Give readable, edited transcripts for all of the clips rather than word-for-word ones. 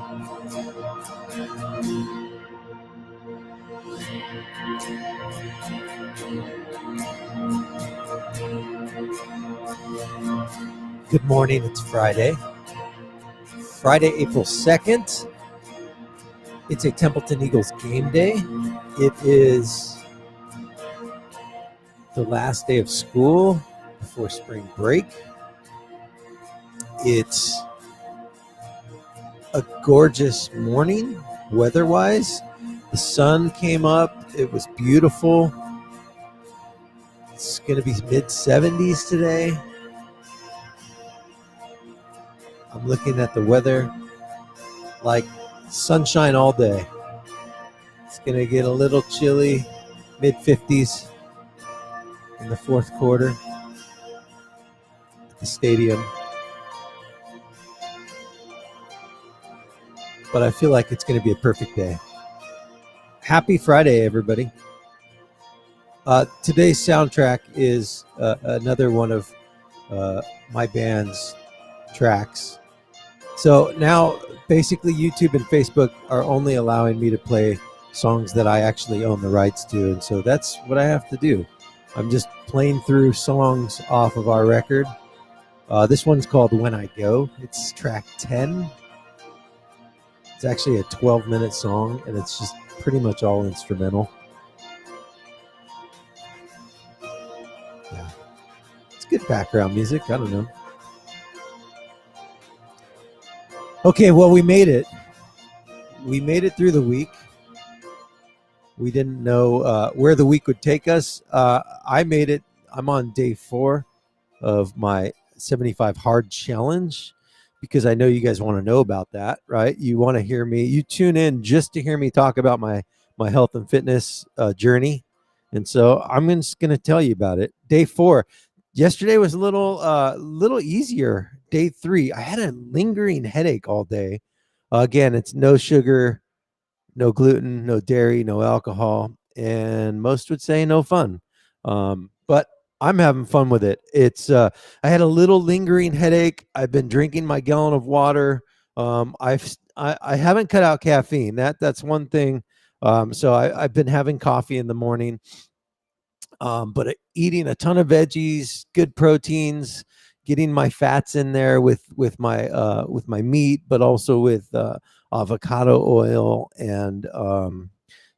Good morning, it's Friday, April 2nd. It's a Templeton Eagles game day. It is the last day of school before spring break. It's a gorgeous morning, weather-wise. The sun came up, it was beautiful. It's going to be mid-70s today. I'm looking at the weather like sunshine all day. It's going to get a little chilly, mid-50s in the fourth quarter at the stadium. But I feel like it's going to be a perfect day. Happy Friday, everybody. Today's soundtrack is another one of my band's tracks. So now basically YouTube and Facebook are only allowing me to play songs that I actually own the rights to, and so that's what I have to do. I'm just playing through songs off of our record. This one's called When I Go. It's track 10. It's actually a 12-minute song, and it's just pretty much all instrumental. Yeah, it's good background music. I don't know. Okay, well, we made it. We made it through the week. We didn't know where the week would take us. I made it. I'm on day 4 of my 75 hard challenge because I know you guys want to know about that, right? You want to hear me. You tune in just to hear me talk about my health and fitness journey. And so I'm just going to tell you about it. Day 4. Yesterday was a little easier. Day 3, I had a lingering headache all day. Again, it's no sugar, no gluten, no dairy, no alcohol, and most would say no fun. But I'm having fun with it. It's I had a little lingering headache. I've been drinking my gallon of water. I haven't cut out caffeine. That's one thing. So I've been having coffee in the morning. But eating a ton of veggies, good proteins, getting my fats in there with my meat, but also with avocado oil, and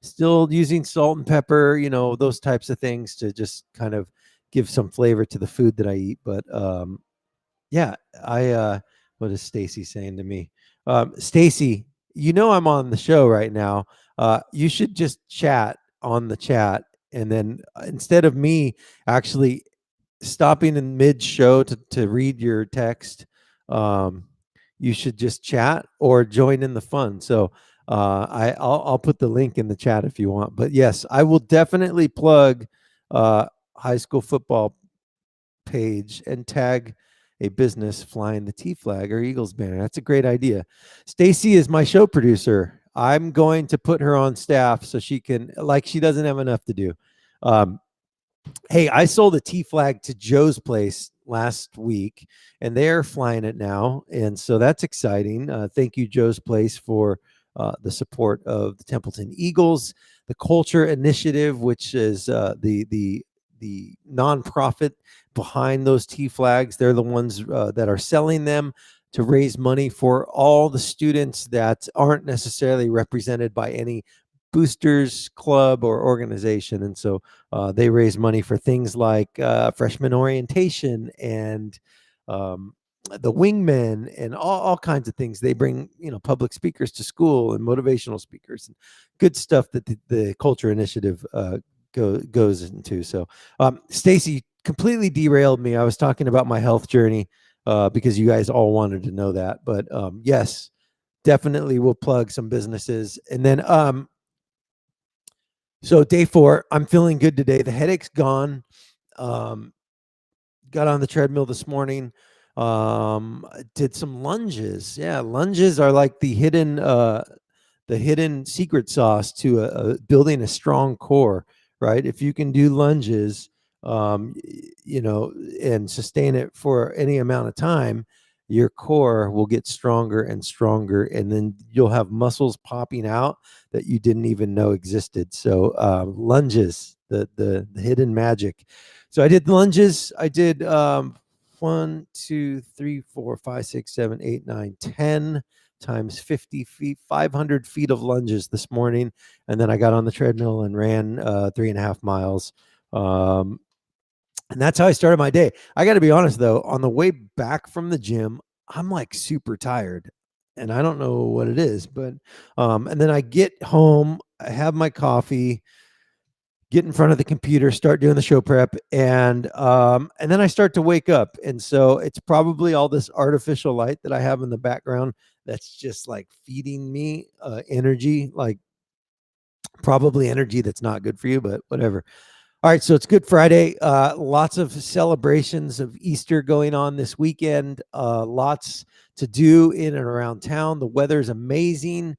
still using salt and pepper, those types of things to just kind of give some flavor to the food that I eat. But yeah, what is Stacy saying to me? Stacy, I'm on the show right now. You should just chat on the chat. And then instead of me actually stopping in mid-show to read your text, you should just chat or join in the fun. So I'll put the link in the chat if you want. But yes, I will definitely plug high school football page and tag a business flying the T flag or Eagles banner. That's a great idea. Stacy is my show producer. I'm going to put her on staff so she can, she doesn't have enough to do. Hey, I sold a T flag to Joe's Place last week, and they're flying it now. And so that's exciting. Thank you, Joe's Place, for the support of the Templeton Eagles, the Culture Initiative, which is the nonprofit behind those T flags. They're the ones that are selling them to raise money for all the students that aren't necessarily represented by any boosters club or organization. And so they raise money for things like freshman orientation and the wingmen and all kinds of things. They bring public speakers to school and motivational speakers and good stuff that the Culture Initiative goes into. So Stacy completely derailed me. I was talking about my health journey because you guys all wanted to know that. But yes, definitely we'll plug some businesses. And then so day 4, I'm feeling good today. The headache's gone. Got on the treadmill this morning. Did some lunges. Yeah, lunges are like the hidden secret sauce to building a strong core, right? If you can do lunges, and sustain it for any amount of time, your core will get stronger and stronger, and then you'll have muscles popping out that you didn't even know existed. So lunges, the hidden magic. So I did lunges. I did 1, 2, 3, 4, 5, 6, 7, 8, 9, 10 times 50 feet, 500 feet of lunges this morning. And then I got on the treadmill and ran 3.5 miles. And that's how I started my day. I got to be honest, though, on the way back from the gym, I'm like super tired. And I don't know what it is, but, and then I get home, I have my coffee, get in front of the computer, start doing the show prep, and then I start to wake up. And so it's probably all this artificial light that I have in the background that's just like feeding me energy, like probably energy that's not good for you, but whatever. All right, so it's Good Friday. Lots of celebrations of Easter going on this weekend. Lots to do in and around town. The weather's amazing.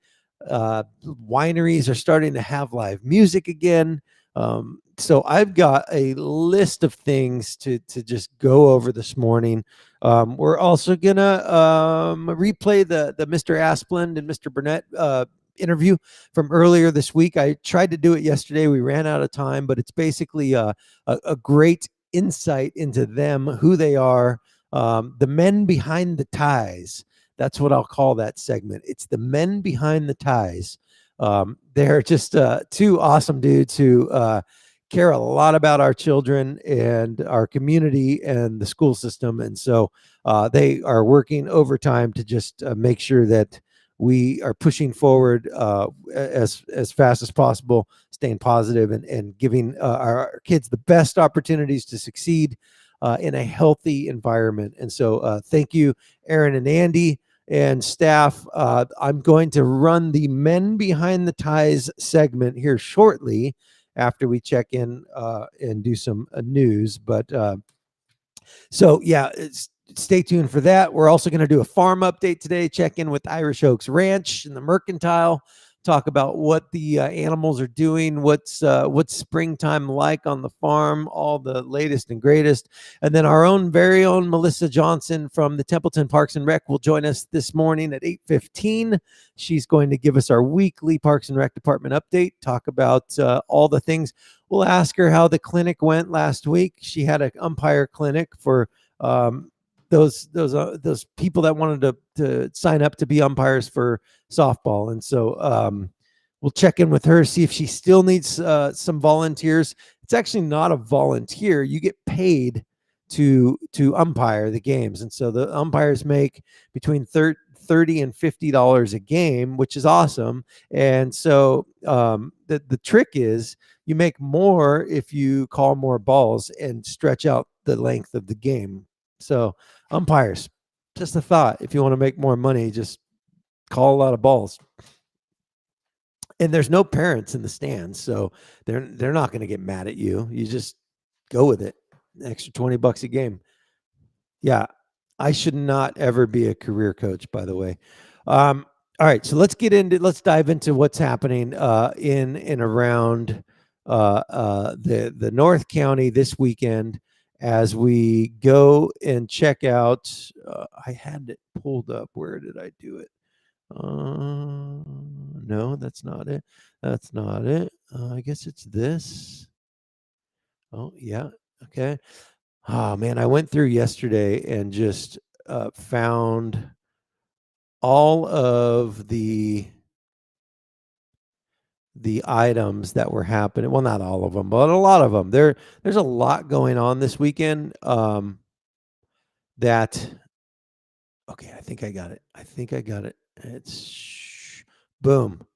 Wineries are starting to have live music again. So I've got a list of things to just go over this morning. We're also gonna replay the Mr. Asplund and Mr. Burnett interview from earlier this week. I tried to do it yesterday. We ran out of time, but it's basically a great insight into them, who they are, the men behind the ties. That's what I'll call that segment. It's the men behind the ties. They're just two awesome dudes who care a lot about our children and our community and the school system. And so they are working overtime to just make sure that we are pushing forward as fast as possible, staying positive and giving our kids the best opportunities to succeed in a healthy environment. And so thank you, Aaron and Andy and staff. I'm going to run the Men Behind the Ties segment here shortly after we check in and do some news. But so, yeah, stay tuned for that. We're also going to do a farm update today, check in with Irish Oaks Ranch and the Mercantile, talk about what the animals are doing, what's springtime like on the farm, all the latest and greatest. And then our own very own Melissa Johnson from the Templeton Parks and Rec will join us this morning at 8:15. She's going to give us our weekly Parks and Rec Department update, talk about all the things. We'll ask her how the clinic went last week. She had an umpire clinic for those people that wanted to sign up to be umpires for softball. And so we'll check in with her, see if she still needs some volunteers. It's actually not a volunteer. You get paid to umpire the games. And so the umpires make between $30 and $50 a game, which is awesome. And so the trick is you make more if you call more balls and stretch out the length of the game. So umpires, just a thought. If you want to make more money, just call a lot of balls. And there's no parents in the stands, so they're not going to get mad at you. You just go with it. An extra $20 a game. Yeah, I should not ever be a career coach, by the way. All right, so let's dive into what's happening in and around the North County this weekend as we go and check out. I had it pulled up. Where did I do it? No, that's not it. That's not it. I guess it's this. Oh, yeah. Okay. Oh, man, I went through yesterday and just found all of the items that were happening. Well, not all of them, but a lot of them. There's a lot going on this weekend that okay, I think I got it. It's boom.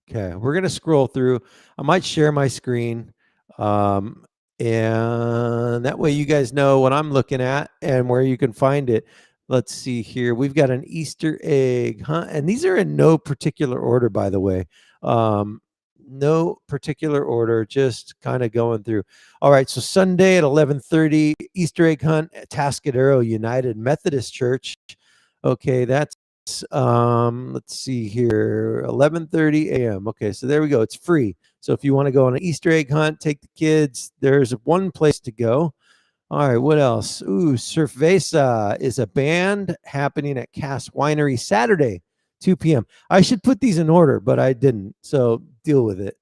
Okay, we're gonna scroll through. I might share my screen, and that way you guys know what I'm looking at and where you can find it. Let's see here. We've got an Easter egg hunt, and these are in no particular order, by the way. No particular order, just kind of going through. All right, so Sunday at 11:30, Easter egg hunt at Tascadero United Methodist Church. Okay, that's let's see here, 11:30 a.m. Okay, so there we go. It's free. So if you want to go on an Easter egg hunt, take the kids, there's one place to go. All right, what else? Ooh, Cerveza is a band happening at Cass Winery Saturday, 2 p.m. I should put these in order, but I didn't, so deal with it.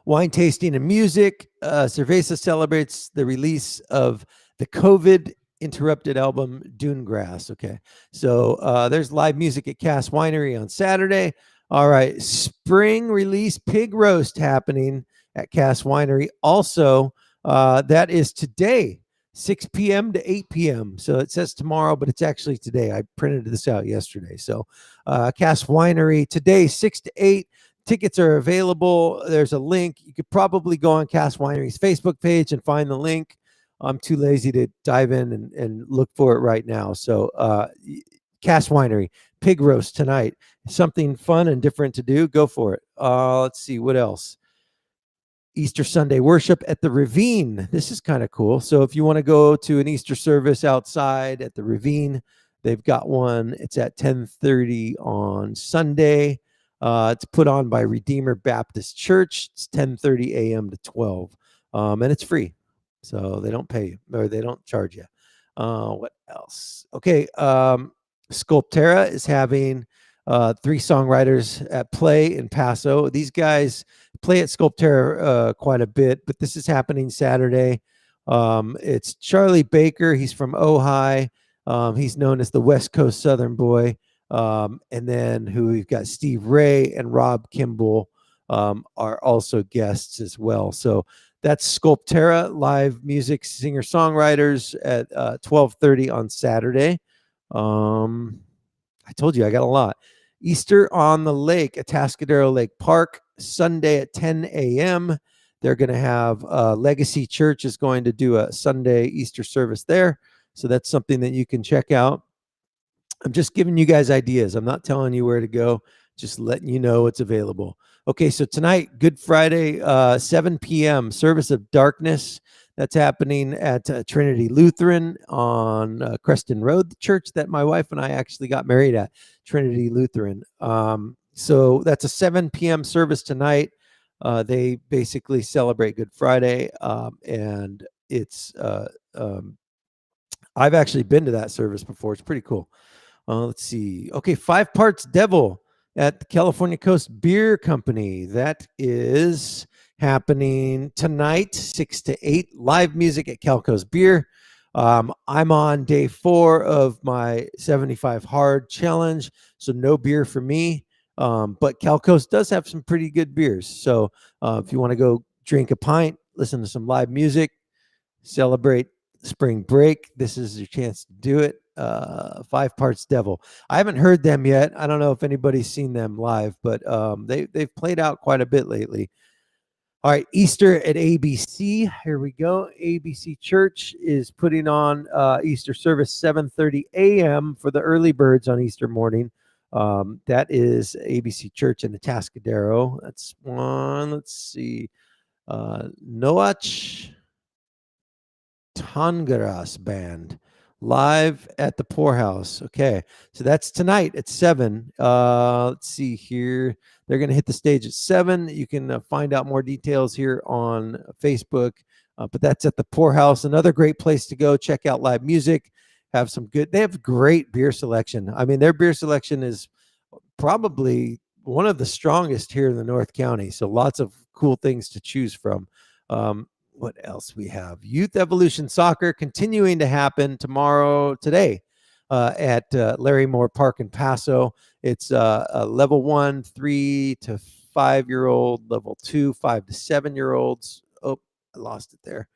Wine tasting and music. Cerveza celebrates the release of the COVID interrupted album Dune Grass. Okay, so there's live music at Cass Winery on Saturday. All right, spring release pig roast happening at Cass Winery. Also, that is today, 6 p.m. to 8 p.m. So it says tomorrow, but it's actually today. I printed this out yesterday. So Cass Winery today, 6 to 8. Tickets are available. There's a link. You could probably go on Cass Winery's Facebook page and find the link. I'm too lazy to dive in and look for it right now. So Cass Winery, pig roast tonight. Something fun and different to do. Go for it. Let's see what else. Easter Sunday worship at the Ravine. This is kind of cool. So if you want to go to an Easter service outside at the Ravine, they've got one. It's at 10:30 on Sunday. It's put on by Redeemer Baptist Church. It's 10:30 a.m. to 12, and it's free, so they don't pay you or they don't charge you. What else? Okay, Sculptera is having 3 songwriters at play in Paso. These guys play at Sculptera quite a bit, but this is happening Saturday. It's Charlie Baker. He's from Ojai. He's known as the West Coast Southern Boy. And then who we've got Steve Ray and Rob Kimball are also guests as well. So that's Sculptera live music singer songwriters at 12:30 on Saturday. I told you I got a lot. Easter on the Lake at Atascadero Lake Park Sunday at 10 a.m. They're going to have Legacy Church is going to do a Sunday Easter service there. So that's something that you can check out. I'm just giving you guys ideas. I'm not telling you where to go, just letting you know what's available. Okay, so tonight, Good Friday, 7 p.m., Service of Darkness. That's happening at Trinity Lutheran on Creston Road, the church that my wife and I actually got married at, Trinity Lutheran. So that's a 7 p.m. service tonight. They basically celebrate Good Friday, and it's I've actually been to that service before. It's pretty cool. Let's see. Okay, 5 Parts Devil at the California Coast Beer Company. That is happening tonight, 6 to 8. Live music at Cal Coast Beer. I'm on day 4 of my 75 hard challenge, so no beer for me. But Cal Coast does have some pretty good beers. So if you want to go drink a pint, listen to some live music, celebrate spring break, this is your chance to do it. 5 Parts Devil. I haven't heard them yet. I don't know if anybody's seen them live, but they've played out quite a bit lately. All right, Easter at ABC. Here we go. ABC Church is putting on Easter service 7:30 a.m. for the early birds on Easter morning. That is ABC Church in Atascadero. That's one. Let's see. Noach Tangaras Band live at the Poorhouse. Okay, so that's tonight at 7. Let's see here. They're going to hit the stage at 7. You can find out more details here on Facebook, but that's at the Poorhouse. Another great place to go. Check out live music. Have some good. They have great beer selection. I mean, their beer selection is probably one of the strongest here in the North County. So lots of cool things to choose from. What else we have? Youth Evolution Soccer continuing to happen today at Larry Moore Park in Paso. It's level 1, 3 to 5-year-old, level 2, 5 to 7-year-olds. Oh, I lost it there.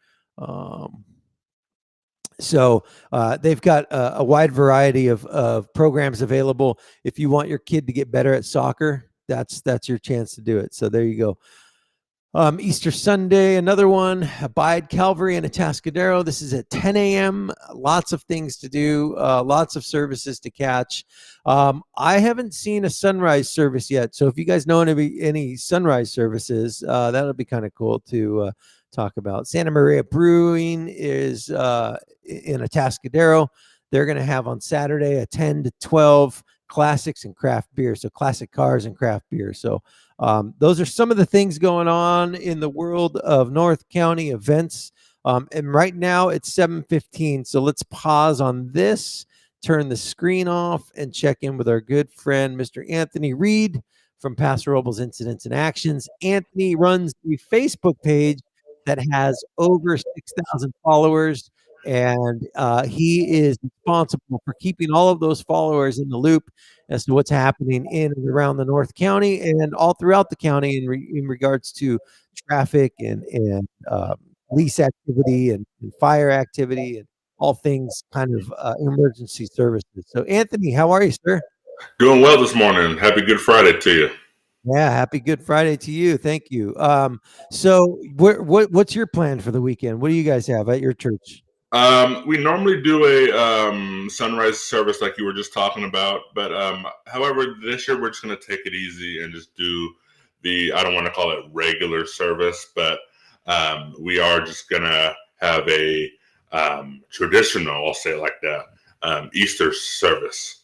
So they've got a wide variety of programs available. If you want your kid to get better at soccer, that's your chance to do it. So there you go. Easter Sunday, another one, Abide Calvary in Atascadero. This is at 10 a.m. Lots of things to do, lots of services to catch. I haven't seen a sunrise service yet. So if you guys know any sunrise services, that'll be kind of cool to talk about. Santa Maria Brewing is in Atascadero. They're going to have on Saturday a 10 to 12 classics and craft beer. So classic cars and craft beer. So those are some of the things going on in the world of North County events. And right now it's 7:15. So let's pause on this, turn the screen off, and check in with our good friend, Mr. Anthony Reed from Pastor Robles Incidents and Actions. Anthony runs the Facebook page that has over 6,000 followers, and he is responsible for keeping all of those followers in the loop as to what's happening in and around the North County and all throughout the county in regards to traffic and police activity and fire activity and all things kind of emergency services. So, Anthony, how are you, sir? Doing well this morning. Happy Good Friday to you. Yeah, happy Good Friday to you. Thank you. So what's your plan for the weekend? What do you guys have at your church? We normally do a sunrise service like you were just talking about, but however, this year we're just going to take it easy and just do I don't want to call it regular service, but we are just going to have a traditional, I'll say it like that, Easter service.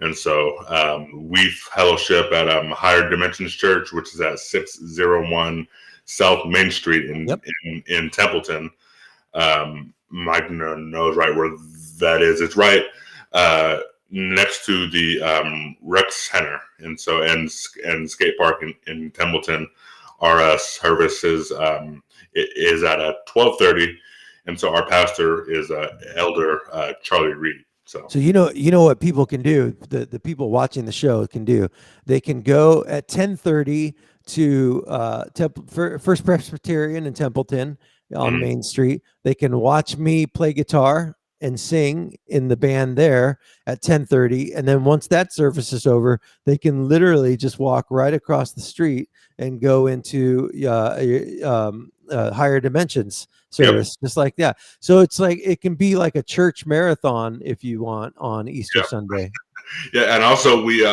And so we fellowship at Higher Dimensions Church, which is at 601 South Main Street in Templeton. Mike knows right where that is. It's right next to the rec center, and so and skate park in Templeton. Our services is at 12:30, and so our pastor is Elder Charlie Reed. So you know what people can do. The people watching the show can do. They can go at 10:30 to First Presbyterian in Templeton on Main Street. They can watch me play guitar and sing in the band there at 10:30, and then once that service is over, they can literally just walk right across the street and go into Higher Dimensions service, just like that. So it's like it can be like a church marathon if you want on Easter Sunday. Yeah, and also we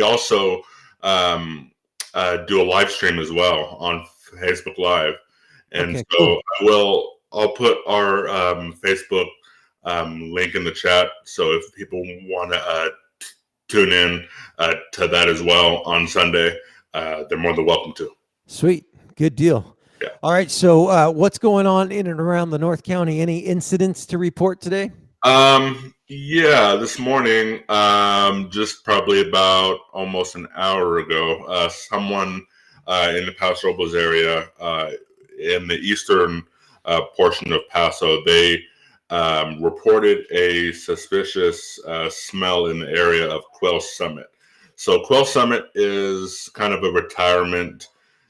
also do a live stream as well on Facebook Live, and I'll put our Facebook link in the chat. So if people want to tune in to that as well on Sunday, they're more than welcome to. Sweet, good deal. Yeah. All right. So what's going on in and around the North County? Any incidents to report today? Yeah, this morning, just probably about almost an hour ago, someone in the Paso Robles area, in the eastern portion of Paso, they reported a suspicious smell in the area of Quail Summit. So Quail Summit is kind of a retirement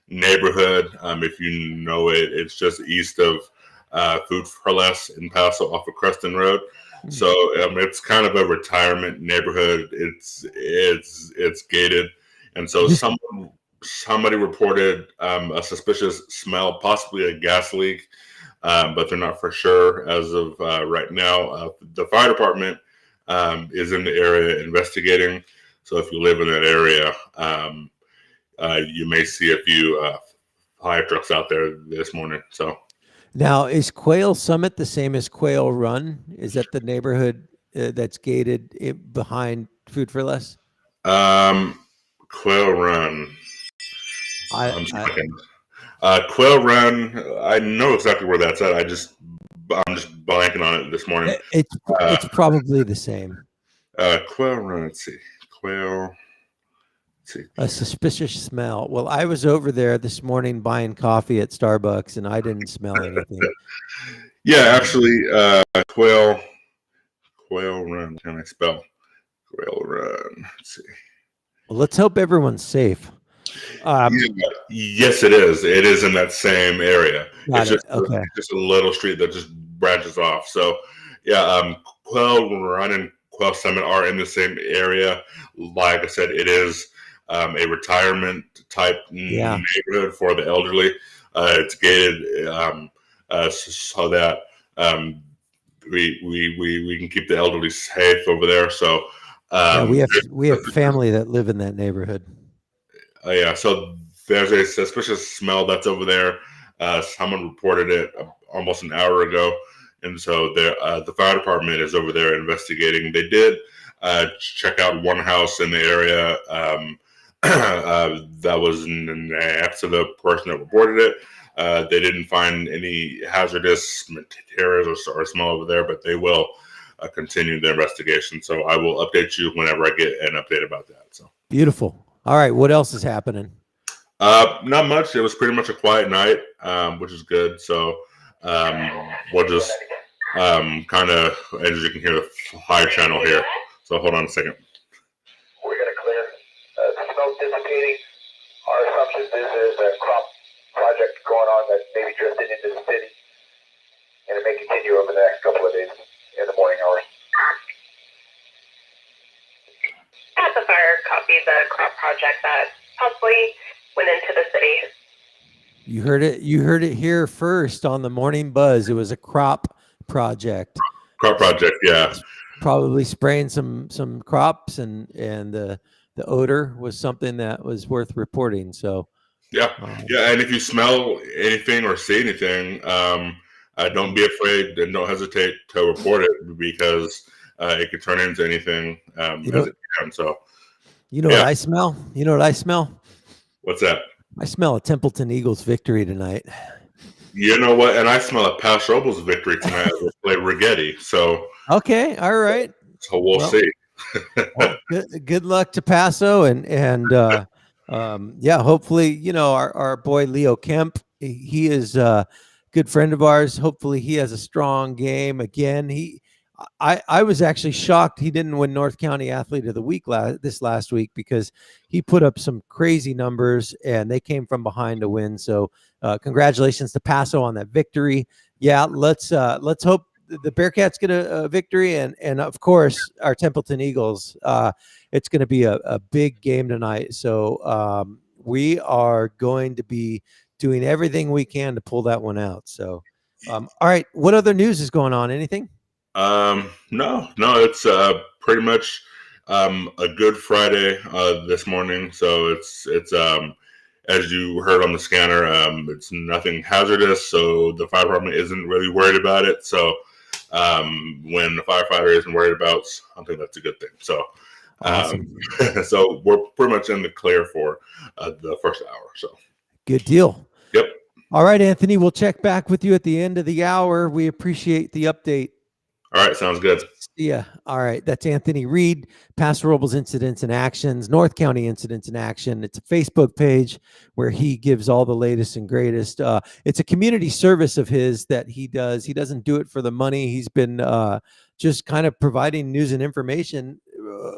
neighborhood. If you know it, it's just east of Food for Less in Paso off of Creston Road. So it's kind of a retirement neighborhood. It's gated, and so somebody reported a suspicious smell, possibly a gas leak, but they're not for sure as of right now. The fire department is in the area investigating. So if you live in that area, you may see a few fire trucks out there this morning. So now, is Quail Summit the same as Quail Run? Is that the neighborhood that's gated behind Food for Less? Quail Run. Quail Run. I know exactly where that's at. I'm just blanking on it this morning. It's probably the same. Quail Run. Let's see. Quail. A suspicious smell. Well, I was over there this morning buying coffee at Starbucks, and I didn't smell anything. Yeah, actually, Quail Run. Can I spell Quail Run? Let's see. Well, let's hope everyone's safe. Yes, it is. It is in that same area. It's just a little street that just branches off. So, yeah, Quail Run and Quail Summit are in the same area. Like I said, it is a retirement type neighborhood for the elderly. It's gated so that we can keep the elderly safe over there. So we have family that live in that neighborhood. Yeah, so there's a suspicious smell that's over there. Someone reported it almost an hour ago, and so the fire department is over there investigating. They did check out one house in the area that was next to the person that reported it. They didn't find any hazardous materials or smell over there, but they will continue the investigation. So I will update you whenever I get an update about that. So Beautiful. All right. What else is happening? Not much. It was pretty much a quiet night, which is good. So we'll just kind of, as you can hear, the high channel here. So hold on a second. We're going to clear the smoke dissipating. Our assumption is there's a crop project going on that maybe drifted into the city, and it may continue over the next couple of days in the morning hours. Pacifier copied the crop project that possibly went into the city. You heard it. You heard it here first on the Morning Buzz. It was a crop project. Crop project, yeah. Probably spraying some crops, and the odor was something that was worth reporting. So yeah. And if you smell anything or see anything, don't be afraid and don't hesitate to report it, because it could turn into anything as it can. So what I smell? You know what I smell? What's that? I smell a Templeton Eagles victory tonight. You know what? And I smell a Paso Robles victory tonight as we play Rigetti. So okay, all right. So we'll see. Well, good luck to Paso, and yeah, hopefully, our boy Leo Kemp, he is a good friend of ours. Hopefully he has a strong game again. I was actually shocked he didn't win North County Athlete of the Week this last week, because he put up some crazy numbers and they came from behind to win. So congratulations to Paso on that victory. Yeah, let's hope the Bearcats get a victory, and of course our Templeton Eagles. It's going to be a big game tonight. So we are going to be doing everything we can to pull that one out. So all right, what other news is going on? Anything? No, it's pretty much a Good Friday this morning. So it's as you heard on the scanner, it's nothing hazardous, so the fire department isn't really worried about it. So when the firefighter isn't worried about, I think that's a good thing. So awesome. So we're pretty much in the clear for the first hour. So good deal. Yep. All right, Anthony, we'll check back with you at the end of the hour. We appreciate the update. All right, sounds good. Yeah. All right. That's Anthony Reed, Paso Robles Incidents and Actions, North County Incidents and Action. It's a Facebook page where he gives all the latest and greatest. It's a community service of his that he does. He doesn't do it for the money. He's been just kind of providing news and information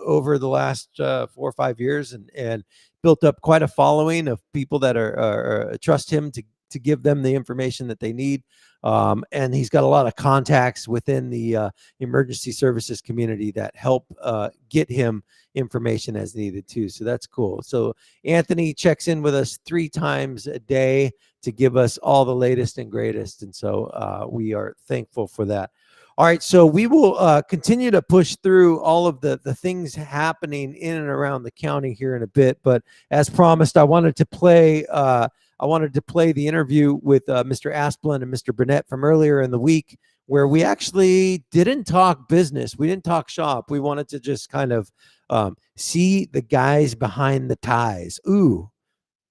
over the last 4 or 5 years, and built up quite a following of people that are trust him to give them the information that they need. And he's got a lot of contacts within the emergency services community that help get him information as needed too. So that's cool. So Anthony checks in with us 3 times a day to give us all the latest and greatest. And so we are thankful for that. All right. So we will continue to push through all of the things happening in and around the county here in a bit. But as promised, I wanted to play the interview with Mr. Asplund and Mr. Burnett from earlier in the week, where we actually didn't talk business. We didn't talk shop. We wanted to just kind of see the guys behind the ties. Ooh,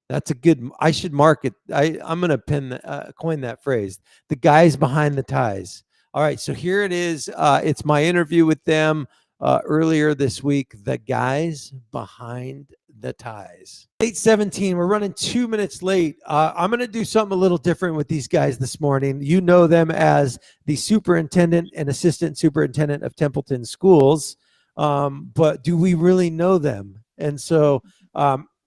that's a good, I should mark it. I'm going to coin that phrase, the guys behind the ties. All right. So here it is. It's my interview with them earlier this week, the guys behind the ties. 8:17. We're running 2 minutes late. I'm going to do something a little different with these guys this morning. You know them as the superintendent and assistant superintendent of Templeton Schools, but do we really know them? And so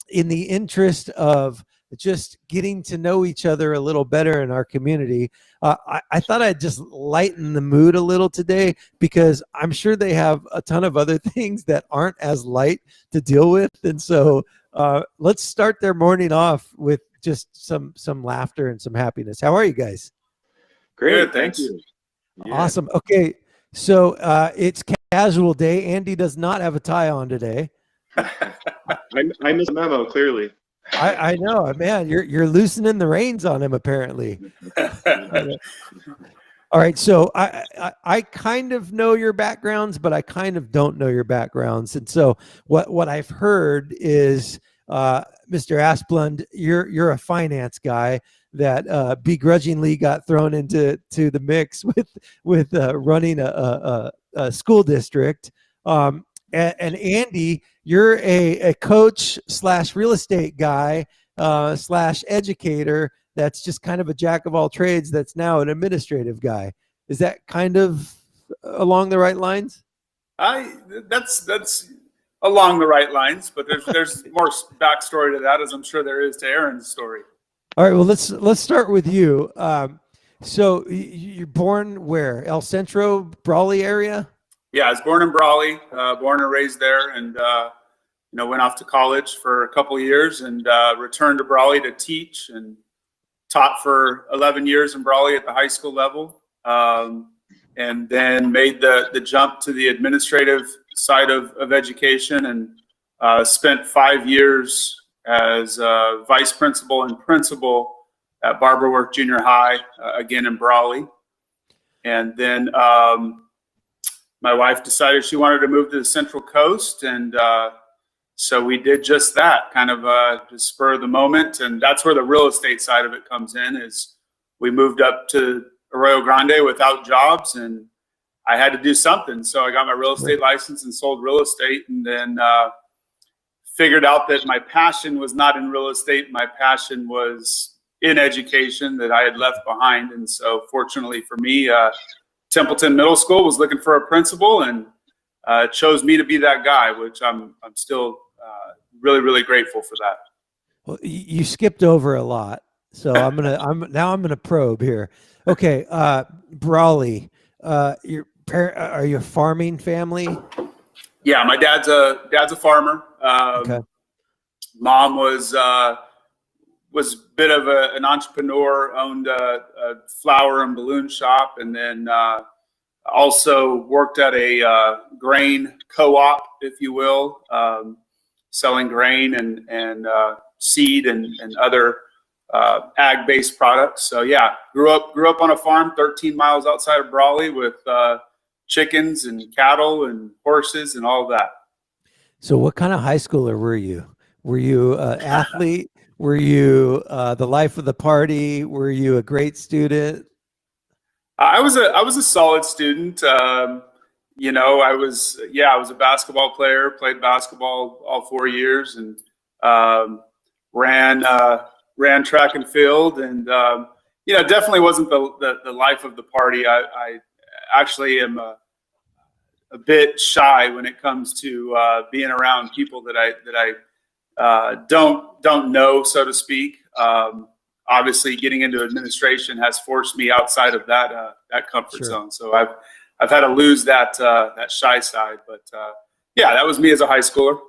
in the interest of just getting to know each other a little better in our community, I thought I'd just lighten the mood a little today, because I'm sure they have a ton of other things that aren't as light to deal with. And so let's start their morning off with just some laughter and some happiness. How are you guys? Great, thank you. Yeah. Awesome. Okay, so it's casual day. Andy does not have a tie on today. I missed a memo, clearly. I know, man. You're loosening the reins on him, apparently. All right, so I kind of know your backgrounds, but I kind of don't know your backgrounds. And so what I've heard is Mr. Asplund, you're a finance guy that begrudgingly got thrown into the mix with running a school district. And Andy, you're a coach / real estate guy / educator that's just kind of a jack of all trades that's now an administrative guy. Is that kind of along the right lines? That's along the right lines, but there's more backstory to that, as I'm sure there is to Aaron's story. All right, well, let's start with you. So you're born where? El Centro, Brawley area? Yeah, I was born in Brawley, born and raised there, and went off to college for a couple of years and returned to Brawley to teach, and taught for 11 years in Brawley at the high school level, and then made the jump to the administrative side of education, and spent 5 years as vice principal and principal at Barbara Worth Junior High, again in Brawley. And then my wife decided she wanted to move to the Central Coast, and so we did just that, kind of just spur of the moment. And that's where the real estate side of it comes in, is we moved up to Arroyo Grande without jobs, and I had to do something. So I got my real estate license and sold real estate, and then figured out that my passion was not in real estate. My passion was in education that I had left behind. And so fortunately for me, Templeton Middle School was looking for a principal, and chose me to be that guy, which I'm still really, really grateful for that. Well, you skipped over a lot, so I'm gonna probe here. Okay, Brawley, are you a farming family? Yeah, my dad's a farmer. Okay. Mom was a bit of an entrepreneur, owned a flower and balloon shop, and then also worked at a grain co-op, if you will, selling grain and seed and other ag-based products. So yeah, grew up on a farm 13 miles outside of Brawley with chickens and cattle and horses and all of that. So what kind of high schooler were you? Were you an athlete? Were you the life of the party? Were you a great student? I was a solid student. I was a basketball player, played basketball all 4 years, and ran track and field, and definitely wasn't the life of the party. I actually am a bit shy when it comes to being around people that I don't know, so to speak. Obviously, getting into administration has forced me outside of that comfort zone. So I've had to lose that shy side. But yeah, that was me as a high schooler.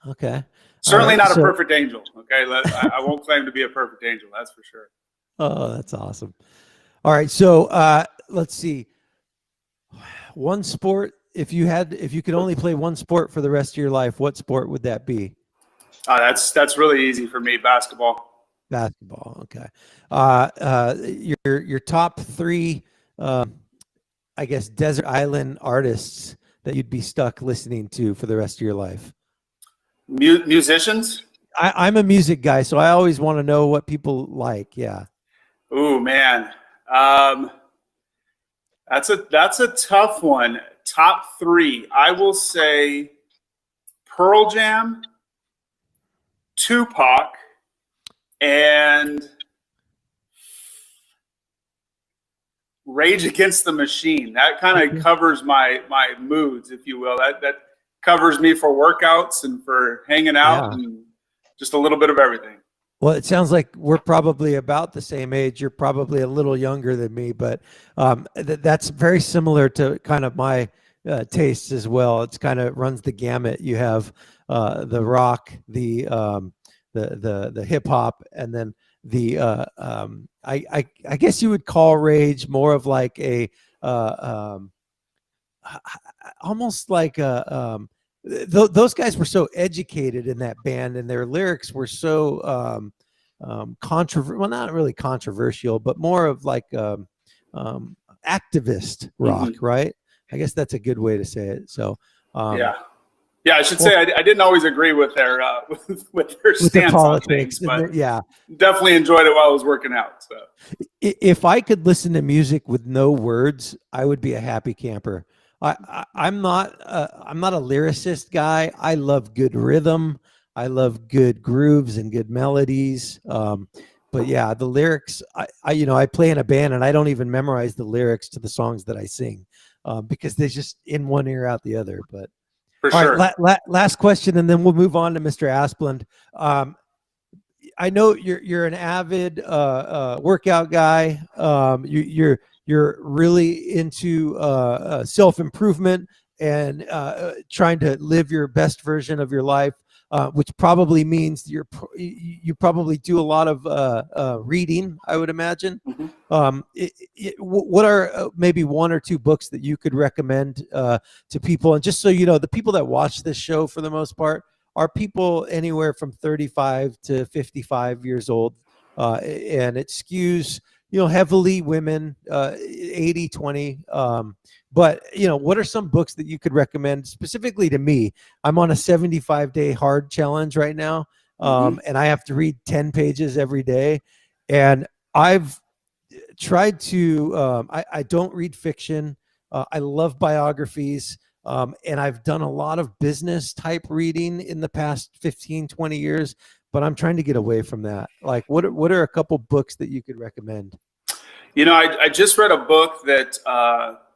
Okay. Certainly not a perfect angel. Okay, I won't claim to be a perfect angel. That's for sure. Oh, that's awesome. All right, so let's see. One sport. If you could only play one sport for the rest of your life, what sport would that be? That's really easy for me. Basketball. Basketball. Okay. Your top three, I guess, desert island artists that you'd be stuck listening to for the rest of your life. Musicians? I'm a music guy, so I always want to know what people like. Yeah. Ooh, man. That's a tough one. Top three. I will say Pearl Jam, Tupac, and Rage Against the Machine. That kind of covers my moods, if you will. That covers me for workouts and for hanging out, and just a little bit of everything. Well, it sounds like we're probably about the same age. You're probably a little younger than me, but that's very similar to kind of my tastes as well. It's kind of runs the gamut. You have the rock, the hip hop, and then the I guess you would call Rage more of like a almost like a those guys were so educated in that band, and their lyrics were so controversial. Well, not really controversial, but more of like activist rock, right? I guess that's a good way to say it. So yeah, Yeah, I should say I didn't always agree with their with their stance on things, but yeah, definitely enjoyed it while I was working out. So if I could listen to music with no words, I would be a happy camper. I'm not a lyricist guy. I love good rhythm. I love good grooves and good melodies. But yeah, the lyrics. I play in a band and I don't even memorize the lyrics to the songs that I sing because they're just in one ear out the other. But for all sure. right, last question, and then we'll move on to Mr. Asplund. I know you're an avid workout guy. You're really into self-improvement and trying to live your best version of your life, which probably means you probably do a lot of reading, I would imagine. What are maybe one or two books that you could recommend to people? And just so you know, the people that watch this show for the most part are people anywhere from 35 to 55 years old, and it skews heavily women, 80-20. But what are some books that you could recommend specifically to me? I'm on a 75-day hard challenge right now, and I have to read 10 pages every day, and I've tried to I don't read fiction. I love biographies. And I've done a lot of business type reading in the past 15-20 years, but I'm trying to get away from that. Like what are a couple books that you could recommend? I just read a book that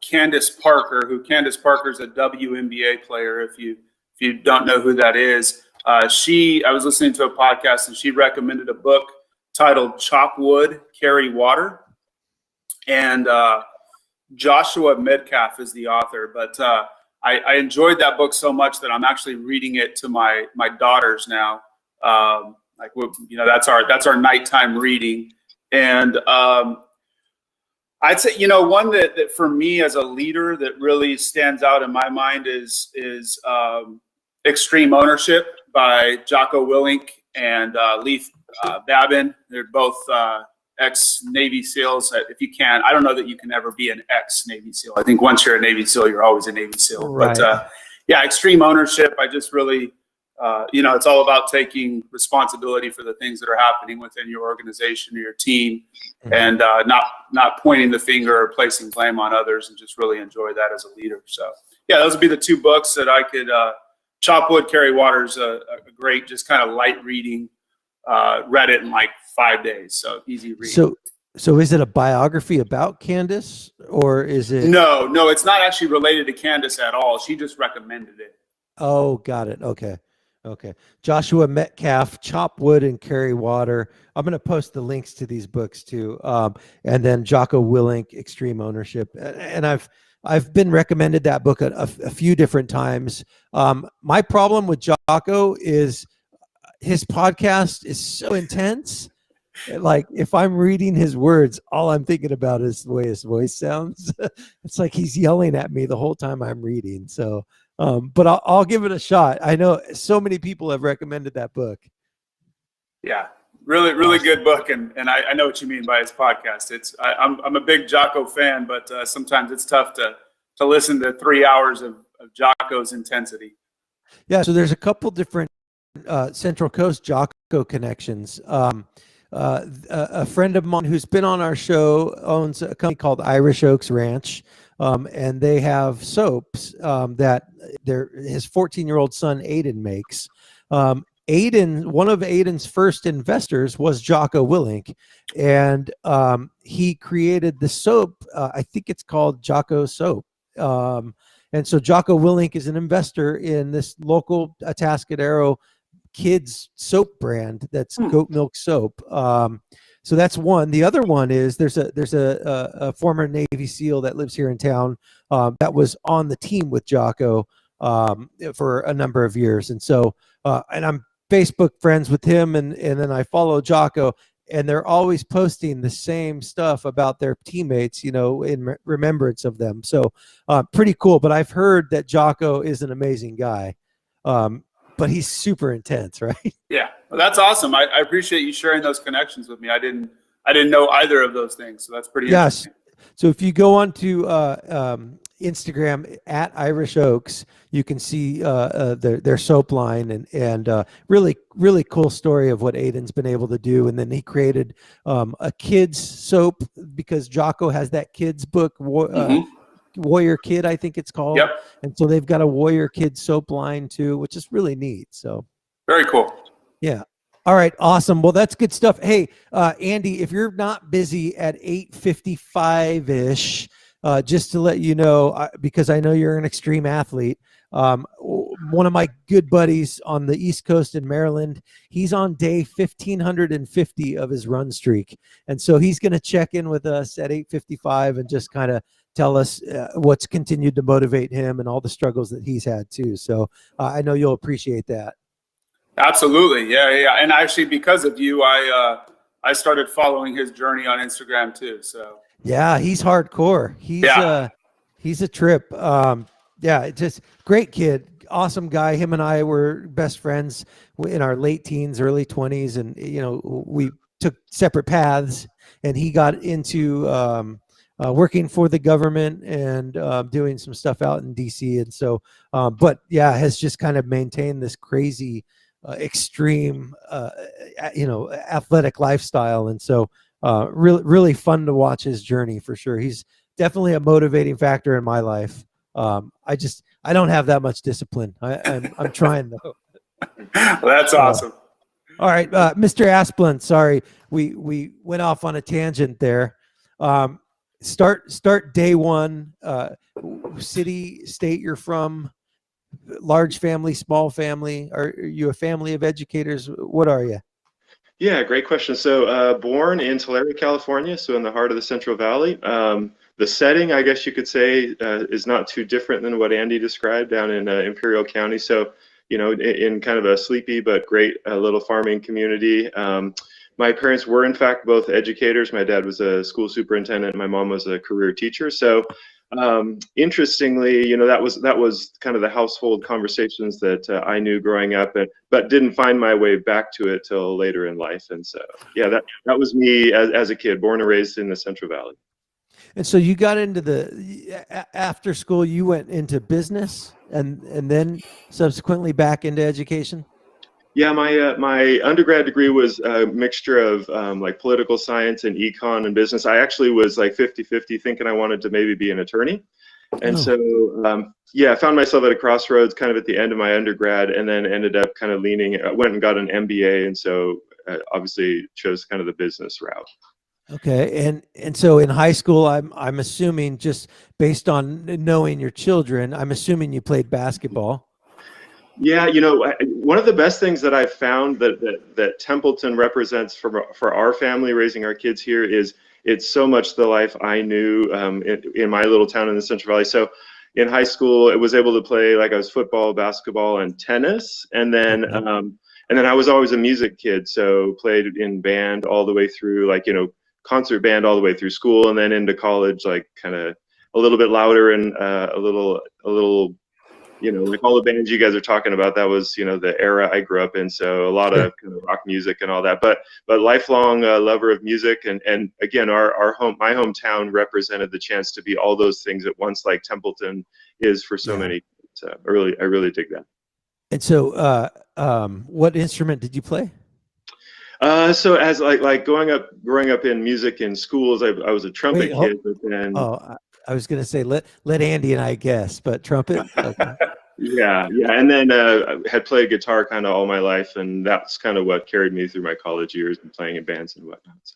Candace Parker is a WNBA player. If you don't know who that is, I was listening to a podcast and she recommended a book titled Chop Wood, Carry Water. And Joshua Medcalf is the author, but I enjoyed that book so much that I'm actually reading it to my daughters now. That's our nighttime reading. And I'd say, one that for me as a leader that really stands out in my mind is Extreme Ownership by Jocko Willink and Leif Babin. They're both ex-Navy SEALs. If you can, I don't know that you can ever be an ex-Navy SEAL. I think once you're a Navy SEAL, you're always a Navy SEAL. Right. But Extreme Ownership, I just really, it's all about taking responsibility for the things that are happening within your organization or your team, and not pointing the finger or placing blame on others, and just really enjoy that as a leader. So yeah, those would be the two books that I could. Chop Wood, Carry Water is a great, just kind of light reading. Read it in like 5 days, so easy read. So is it a biography about Candace, or is it? No, it's not actually related to Candace at all. She just recommended it. Oh, got it. Okay. Joshua Medcalf, Chop Wood and Carry Water. I'm going to post the links to these books too. And then Jocko Willink, Extreme Ownership. And I've been recommended that book a few different times. My problem with Jocko is his podcast is so intense. Like if I'm reading his words, all I'm thinking about is the way his voice sounds. It's like he's yelling at me the whole time I'm reading. So, but I'll give it a shot. I know so many people have recommended that book. Yeah, really, really good book. And I know what you mean by his podcast. I'm a big Jocko fan, but sometimes it's tough to listen to 3 hours of Jocko's intensity. Yeah. So there's a couple different Central Coast Jocko connections. A friend of mine who's been on our show owns a company called Irish Oaks Ranch, and they have soaps that his 14-year-old son Aiden makes. Aiden, one of Aiden's first investors was Jocko Willink, and he created the soap. I think it's called Jocko Soap. And so Jocko Willink is an investor in this local Atascadero kids soap brand that's goat milk soap. So that's one. The other one is there's a former Navy SEAL that lives here in town that was on the team with Jocko for a number of years. And so and I'm Facebook friends with him, and then I follow Jocko, and they're always posting the same stuff about their teammates, in remembrance of them. So pretty cool. But I've heard that Jocko is an amazing guy. But he's super intense, right? Yeah, well, that's awesome. I appreciate you sharing those connections with me. I didn't know either of those things, so that's pretty interesting. So if you go on to Instagram at Irish Oaks, you can see their soap line, and really, really cool story of what Aiden's been able to do. And then he created a kids soap because Jocko has that kids book, Warrior Kid, I think it's called. Yep. And so they've got a Warrior Kid soap line too, which is really neat. So very cool. Yeah. All right. Awesome. Well, that's good stuff. Hey, Andy, if you're not busy at 8:55 ish, just to let you know, because I know you're an extreme athlete, one of my good buddies on the East Coast in Maryland, he's on day 1550 of his run streak. And so he's going to check in with us at 8:55 and just kind of tell us what's continued to motivate him and all the struggles that he's had too. So I know you'll appreciate that. Absolutely. Yeah. And actually, because of you, I started following his journey on Instagram too. So yeah, he's hardcore. He's a trip. Yeah, just great kid, awesome guy. Him and I were best friends in our late teens, early 20s, and we took separate paths. And he got into working for the government and doing some stuff out in DC. And so, but yeah, has just kind of maintained this crazy, extreme, athletic lifestyle. And so, really fun to watch his journey for sure. He's definitely a motivating factor in my life. I don't have that much discipline. I'm trying though. That's awesome. All right, Mr. Asplund. Sorry, we went off on a tangent there. Start day one. City, state you're from. Large family, small family. Are you a family of educators? What are you? Yeah, great question. So born in Tulare, California, so in the heart of the Central Valley. The setting, I guess you could say, is not too different than what Andy described down in Imperial County. So, in kind of a sleepy but great little farming community. My parents were, in fact, both educators. My dad was a school superintendent. My mom was a career teacher. So, interestingly, that was kind of the household conversations that I knew growing up, but didn't find my way back to it till later in life. And so, yeah, that was me as a kid, born and raised in the Central Valley. And so you got into after school, you went into business and then subsequently back into education? Yeah, my undergrad degree was a mixture of like political science and econ and business. I actually was like 50-50 thinking I wanted to maybe be an attorney. And so, I found myself at a crossroads kind of at the end of my undergrad, and then ended up kind of went and got an MBA. And so obviously chose kind of the business route. Okay. And so in high school, I'm assuming, just based on knowing your children, I'm assuming you played basketball. Yeah, one of the best things that I've found that Templeton represents for our family raising our kids here is it's so much the life I knew in my little town in the Central Valley. So in high school, I was able to play, like, I was football, basketball, and tennis, and then I was always a music kid, so played in band all the way through, like, concert band all the way through school, and then into college, like kind of a little bit louder and a little like all the bands you guys are talking about. That was the era I grew up in, so a lot of kind of rock music and all that, but lifelong lover of music, and again, my hometown represented the chance to be all those things at once, like Templeton is for so many. So I really dig that. And so what instrument did you play? So as like growing up in music in schools, I was a trumpet kid, but then I was gonna say let Andy and I guess, but trumpet. Okay. yeah, and then I had played guitar kind of all my life, and that's kind of what carried me through my college years and playing in bands and whatnot. So.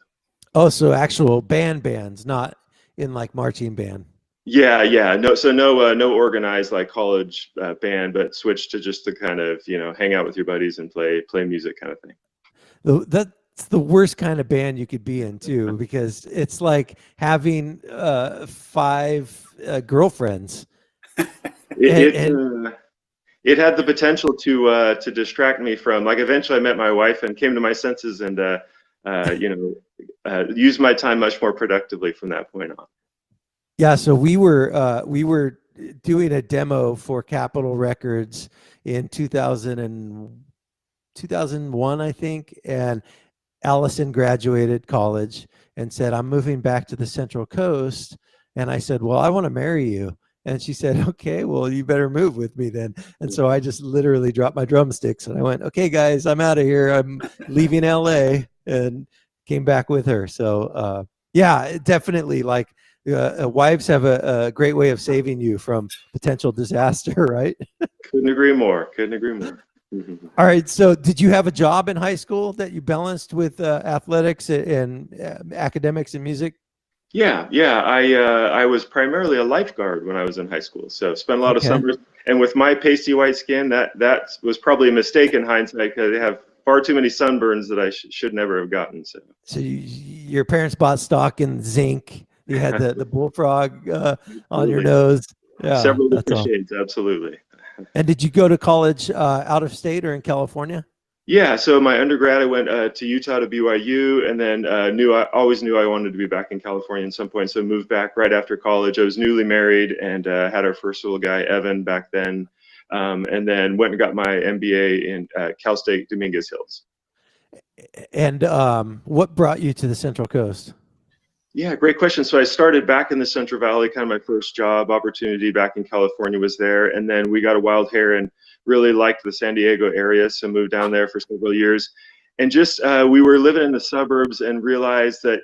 So actual bands, not in like marching band. Yeah, no organized like college band, but switched to just to kind of hang out with your buddies and play music kind of thing. That's the worst kind of band you could be in too, because it's like having 5 girlfriends. It had the potential to distract me from, like, eventually I met my wife and came to my senses and used my time much more productively from that point on. Yeah, so we were doing a demo for Capitol Records in 2001, I think, and Allison graduated college and said, "I'm moving back to the Central Coast." And I said, "Well, I want to marry you." And she said, okay, well, you better move with me then. And so I just literally dropped my drumsticks and I went, okay, guys, I'm out of here. I'm leaving LA, and came back with her. So, yeah, definitely, like, wives have a great way of saving you from potential disaster, right? Couldn't agree more. Couldn't agree more. All right. So did you have a job in high school that you balanced with athletics and academics and music? Yeah, yeah. I was primarily a lifeguard when I was in high school, so spent a lot of Okay. summers. And with my pasty white skin, that was probably a mistake in hindsight, because I have far too many sunburns that I should never have gotten. So So your parents bought stock in zinc. You had the bullfrog on your Absolutely. nose. Yeah, Several that's different all. shades, absolutely. And did you go to college out of state or in California? Yeah, so my undergrad, I went to Utah to BYU, and then always knew I wanted to be back in California at some point. So moved back right after college. I was newly married and had our first little guy, Evan, back then, and then went and got my MBA in Cal State Dominguez Hills. And what brought you to the Central Coast? Yeah, great question. So I started back in the Central Valley. Kind of my first job opportunity back in California was there, and then we got a wild hair and really liked the San Diego area, so moved down there for several years. And just we were living in the suburbs and realized that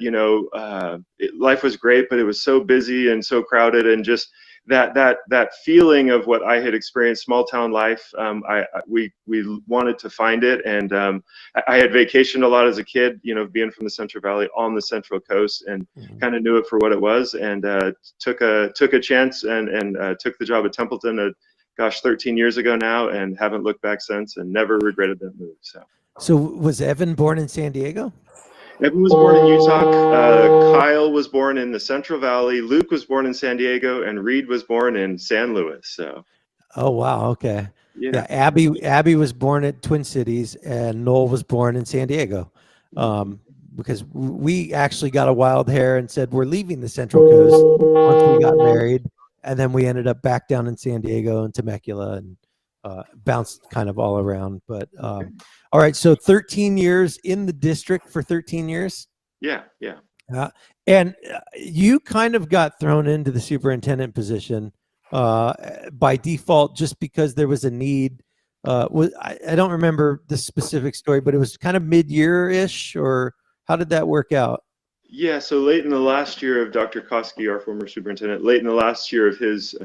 life was great, but it was so busy and so crowded, and just that feeling of what I had experienced, small town life. We wanted to find it, and I had vacationed a lot as a kid, being from the Central Valley on the Central Coast, and kind of knew it for what it was, and took a chance and took the job at Templeton. 13 years ago now, and haven't looked back since, and never regretted that move. So was Evan born in San Diego? Evan was born in Utah. Kyle was born in the Central Valley. Luke was born in San Diego, and Reed was born in San Luis. So. Oh wow, okay. Yeah. Abby was born at Twin Cities, and Noel was born in San Diego. Because we actually got a wild hair and said we're leaving the Central Coast once we got married. And then we ended up back down in San Diego and Temecula, and bounced kind of all around. But all right, so 13 years in the district for 13 years. Yeah. And you kind of got thrown into the superintendent position by default, just because there was a need. I don't remember the specific story, but it was kind of mid-year-ish, or how did that work out? Yeah, so late in the last year of Dr. Koski, our former superintendent, late in the last year of his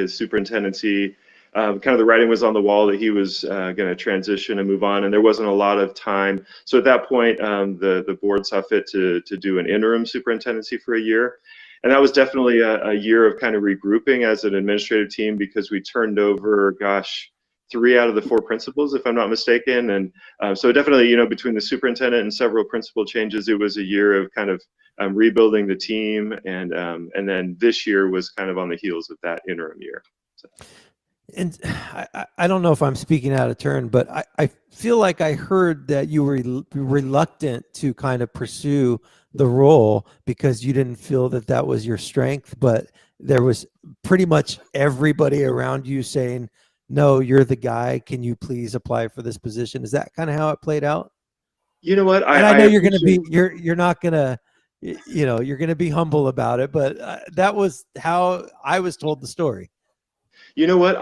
superintendency, kind of the writing was on the wall that he was going to transition and move on, and there wasn't a lot of time. So at that point, the board saw fit to do an interim superintendency for a year. And that was definitely a year of kind of regrouping as an administrative team, because we turned over, 3 out of the 4 principals, if I'm not mistaken. And so definitely, between the superintendent and several principal changes, it was a year of kind of rebuilding the team. And then this year was kind of on the heels of that interim year. So. And I don't know if I'm speaking out of turn, but I feel like I heard that you were reluctant to kind of pursue the role because you didn't feel that was your strength, but there was pretty much everybody around you saying, no, you're the guy. Can you please apply for this position? Is that kind of how it played out? You know what? I know you're going to be, you're not going to, you're going to be humble about it, but that was how I was told the story. You know what?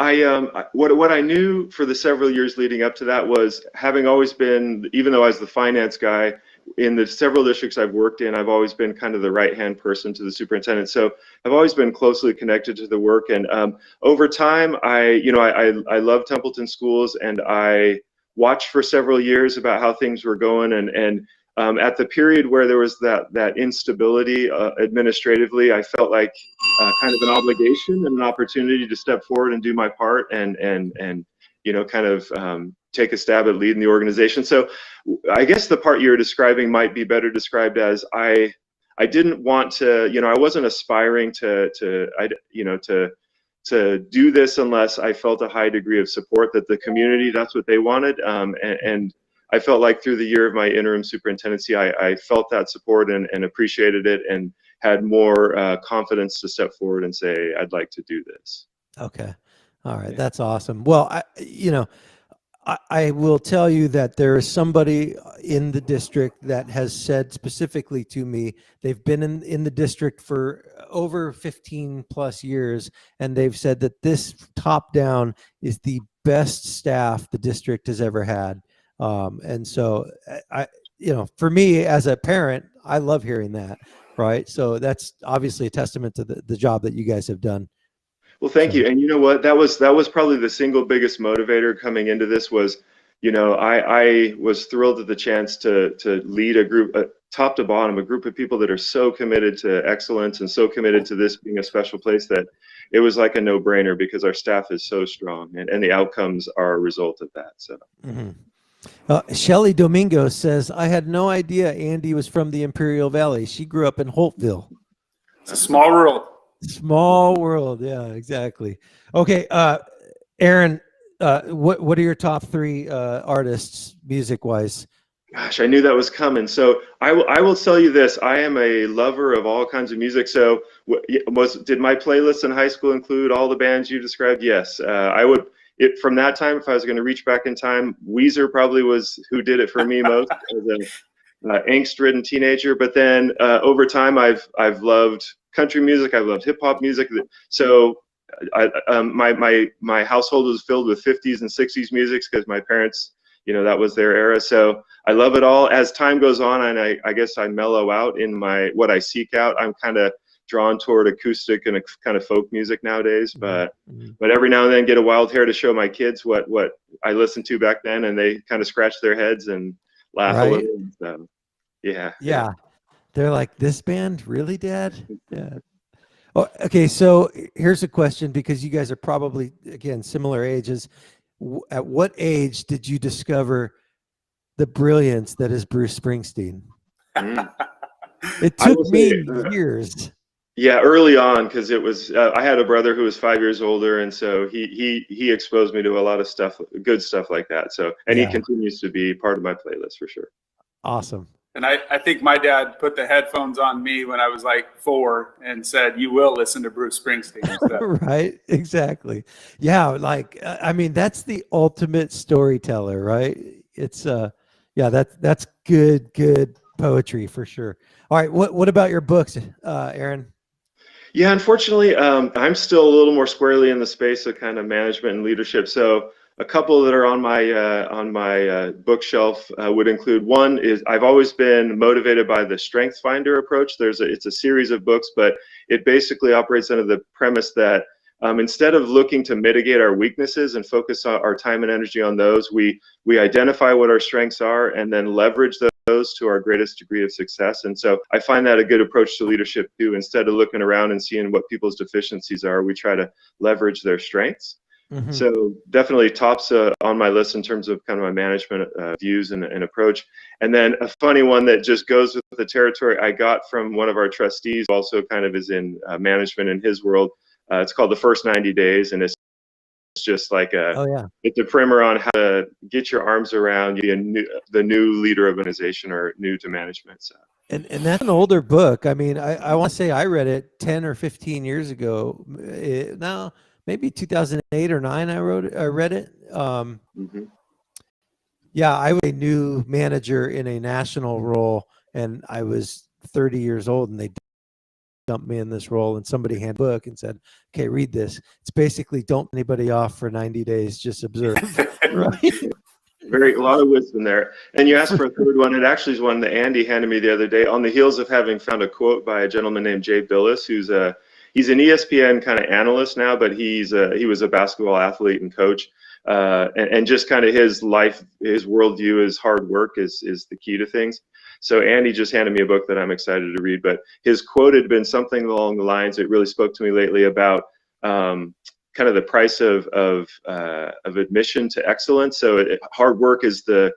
What I knew for the several years leading up to that was, having always been, even though I was the finance guy in the several districts I've worked in, I've always been kind of the right-hand person to the superintendent. So I've always been closely connected to the work. And over time, I love Templeton schools, and I watched for several years about how things were going. And at the period where there was that instability administratively, I felt like kind of an obligation and an opportunity to step forward and do my part, and kind of take a stab at leading the organization. So I guess the part you're describing might be better described as I didn't want to, I wasn't aspiring to do this unless I felt a high degree of support that the community, that's what they wanted. And I felt like through the year of my interim superintendency, I felt that support and appreciated it, and had more confidence to step forward and say, I'd like to do this. Okay. All right. That's awesome. Well, I will tell you that there is somebody in the district that has said specifically to me, they've been in the district for over 15 plus years, and they've said that this top down is the best staff the district has ever had. And so for me as a parent, I love hearing that. Right. So that's obviously a testament to the job that you guys have done. Well, thank you. And you know what? That was probably the single biggest motivator coming into this was, I was thrilled at the chance to lead a group, top to bottom, a group of people that are so committed to excellence and so committed to this being a special place that it was like a no-brainer because our staff is so strong and the outcomes are a result of that. So. Shelly Domingo says, I had no idea Andy was from the Imperial Valley. She grew up in Holtville. It's a small world. Small world. Yeah, exactly. Okay. Aaron, what are your top three artists music wise? Gosh, I knew that was coming. So I will tell you this. I am a lover of all kinds of music. So did my playlist in high school include all the bands you described? Yes. I would. From that time, if I was going to reach back in time, Weezer probably was who did it for me most as a angst-ridden teenager. But then over time, I've loved country music. I've loved hip hop music. So my household was filled with 50s and 60s music because my parents, that was their era. So I love it all. As time goes on, and I guess I mellow out in what I seek out. I'm kind of drawn toward acoustic and a kind of folk music nowadays, but every now and then get a wild hair to show my kids what I listened to back then, and they kind of scratch their heads and laugh a little. So, yeah. They're like, this band, really, Dad? Yeah. Oh, okay. So here's a question, because you guys are probably, again, similar ages. At what age did you discover the brilliance that is Bruce Springsteen? It took me years. Yeah, early on, because it was I had a brother who was 5 years older, and so he exposed me to a lot of stuff, good stuff like that. So, and he continues to be part of my playlist for sure. Awesome. And I think my dad put the headphones on me when I was like 4 and said, "You will listen to Bruce Springsteen." So. Right, exactly. Yeah, that's the ultimate storyteller, right? It's that's good poetry for sure. All right, what about your books, Aaron? Yeah, unfortunately, I'm still a little more squarely in the space of kind of management and leadership. So a couple that are on my bookshelf would include, one is I've always been motivated by the Strength Finder approach. It's a series of books, but it basically operates under the premise that instead of looking to mitigate our weaknesses and focus our time and energy on those, we identify what our strengths are and then leverage those to our greatest degree of success. And so I find that a good approach to leadership too. Instead of looking around and seeing what people's deficiencies are, we try to leverage their strengths. Mm-hmm. So definitely tops on my list in terms of kind of my management views and approach. And then a funny one that just goes with the territory I got from one of our trustees, also kind of is in management in his world. It's called The First 90 Days, and it's just like it's a primer on how to get your arms around the new leader organization or new to management. So. And that's an older book. I mean, I want to say I read it 10 or 15 years ago. Now, maybe 2008 or 9. I read it. Yeah, I was a new manager in a national role, and I was 30 years old, and they dumped me in this role, and somebody handed a book and said, okay, read this. It's basically don't anybody off for 90 days, just observe. Right? A lot of wisdom there. And you asked for a third one. It actually is one that Andy handed me the other day on the heels of having found a quote by a gentleman named Jay Billis, he's an ESPN kind of analyst now, but he was a basketball athlete and coach. And just kind of his worldview is hard work is the key to things. So Andy just handed me a book that I'm excited to read, but his quote had been something along the lines, it really spoke to me lately about kind of the price of admission to excellence. So hard work is the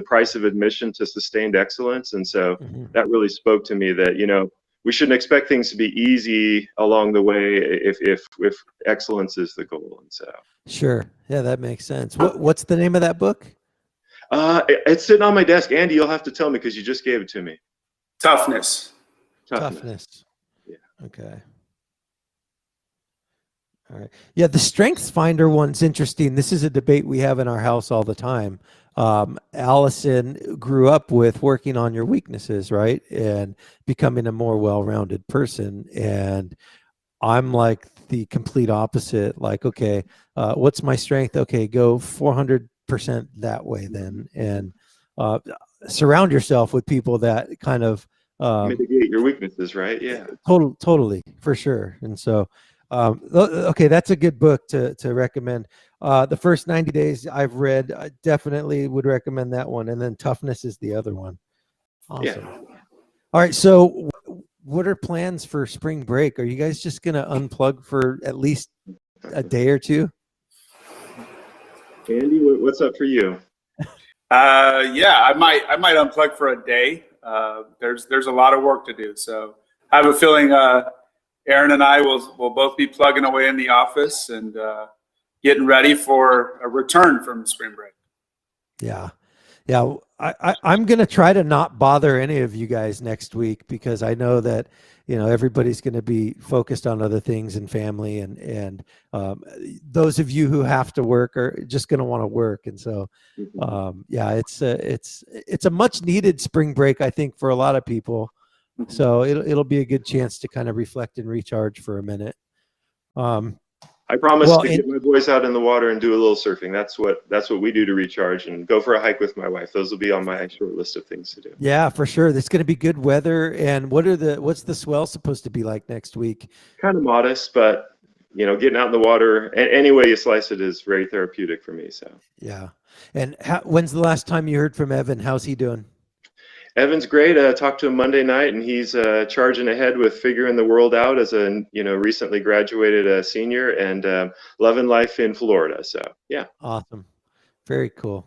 price of admission to sustained excellence. And so that really spoke to me that, we shouldn't expect things to be easy along the way if excellence is the goal. And so. Sure. Yeah, that makes sense. What's the name of that book? It's sitting on my desk. Andy, you'll have to tell me because you just gave it to me. Toughness. Yeah. Okay. All right. Yeah, the Strengths Finder one's interesting. This is a debate we have in our house all the time. Allison grew up with working on your weaknesses, right? And becoming a more well-rounded person. And I'm like the complete opposite. Like, okay, what's my strength? Okay, go 400% that way then. And surround yourself with people that kind of Mitigate your weaknesses, right? Yeah. totally, for sure. And so, okay, that's a good book to recommend. The First 90 Days I've read. I definitely would recommend that one. And then Toughness is the other one. Awesome. Yeah. All right. So what are plans for spring break? Are you guys just going to unplug for at least a day or two? Andy, what's up for you? Yeah, I might unplug for a day. There's a lot of work to do, so I have a feeling Aaron and I will both be plugging away in the office and getting ready for a return from spring break. Yeah. I'm going to try to not bother any of you guys next week, because I know that, everybody's going to be focused on other things and family, and those of you who have to work are just going to want to work. And so, yeah, it's a much needed spring break, I think, for a lot of people. So it'll be a good chance to kind of reflect and recharge for a minute. I promise to get my boys out in the water and do a little surfing. That's what we do to recharge, and go for a hike with my wife. Those will be on my short list of things to do. Yeah, for sure. There's going to be good weather. And what's the swell supposed to be like next week? Kind of modest, but getting out in the water, any way you slice it, is very therapeutic for me. So yeah. And when's the last time you heard from Evan? How's he doing? Evan's great. Talked to him Monday night, and he's charging ahead with figuring the world out as a recently graduated senior, and loving life in Florida. So yeah, awesome, very cool.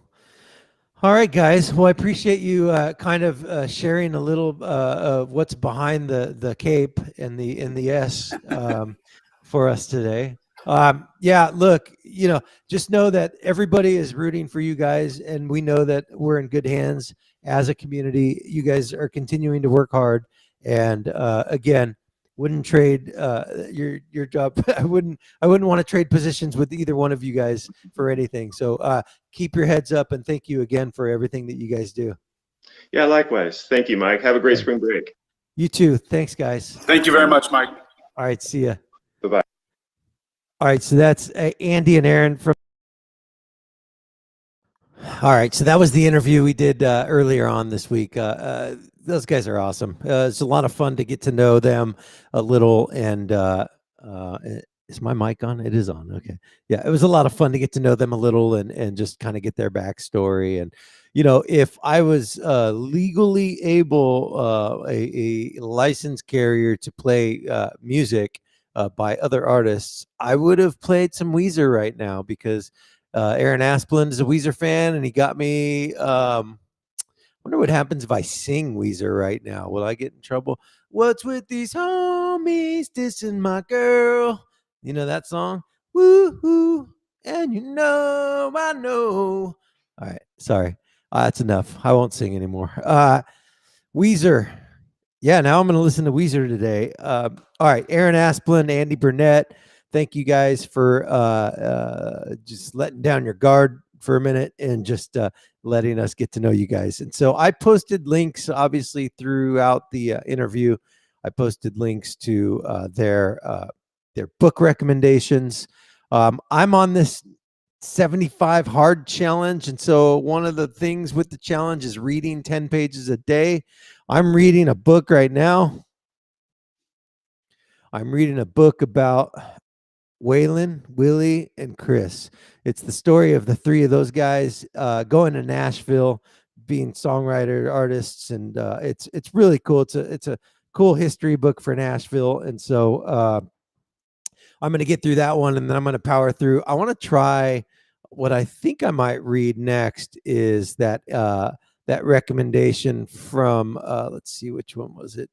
All right, guys. Well, I appreciate you kind of sharing a little of what's behind the cape and the S for us today. Yeah, look, just know that everybody is rooting for you guys, and we know that we're in good hands as a community. You guys are continuing to work hard, and again, wouldn't trade your job. I wouldn't want to trade positions with either one of you guys for anything. So keep your heads up, and thank you again for everything that you guys do. Yeah, likewise. Thank you, Mike. Have a great spring break. You too. Thanks, guys. Thank you very much, Mike. All right, see ya. Bye-bye. All right, so that's Andy and Aaron from. All right, so that was the interview we did earlier on this week. Those guys are awesome. It's a lot of fun to get to know them a little. And is my mic on? It is on. Okay. Yeah, it was a lot of fun to get to know them a little and just kind of get their backstory. And, if I was legally able, a licensed carrier to play music by other artists, I would have played some Weezer right now, because Aaron Asplund is a Weezer fan, and he got me. Wonder what happens if I sing Weezer right now. Will I get in trouble? What's with these homies dissing my girl? You know that song? Woo-hoo, and I know. All right, sorry. That's enough. I won't sing anymore. Weezer. Yeah, now I'm going to listen to Weezer today. All right, Aaron Asplund, Andy Burnett, thank you guys for just letting down your guard for a minute and just letting us get to know you guys. And so I posted links, obviously, throughout the interview. I posted links to their book recommendations. I'm on this 75 hard challenge, and so one of the things with the challenge is reading 10 pages a day. I'm reading a book right now. I'm reading a book about Waylon, Willie, and Chris. It's the story of the three of those guys going to Nashville, being songwriter artists, and it's really cool. It's a cool history book for Nashville, and so I'm going to get through that one, and then I'm going to power through. I want to try what I think I might read next is that recommendation from let's see, which one was it?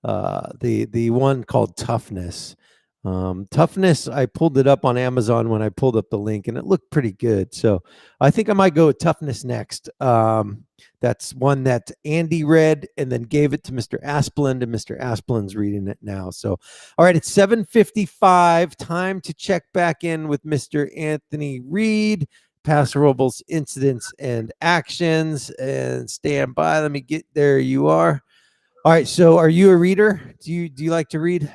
The one called Toughness. Toughness, I pulled it up on Amazon when I pulled up the link, and it looked pretty good. So I think I might go with Toughness next. That's one that Andy read and then gave it to Mr. Asplund, and Mr. Asplund's reading it now. So, all right, it's 7:55. Time to check back in with Mr. Anthony Reed, Paso Robles Incidents and Actions, and stand by. Let me get there. You are. All right. So, are you a reader? Do you like to read?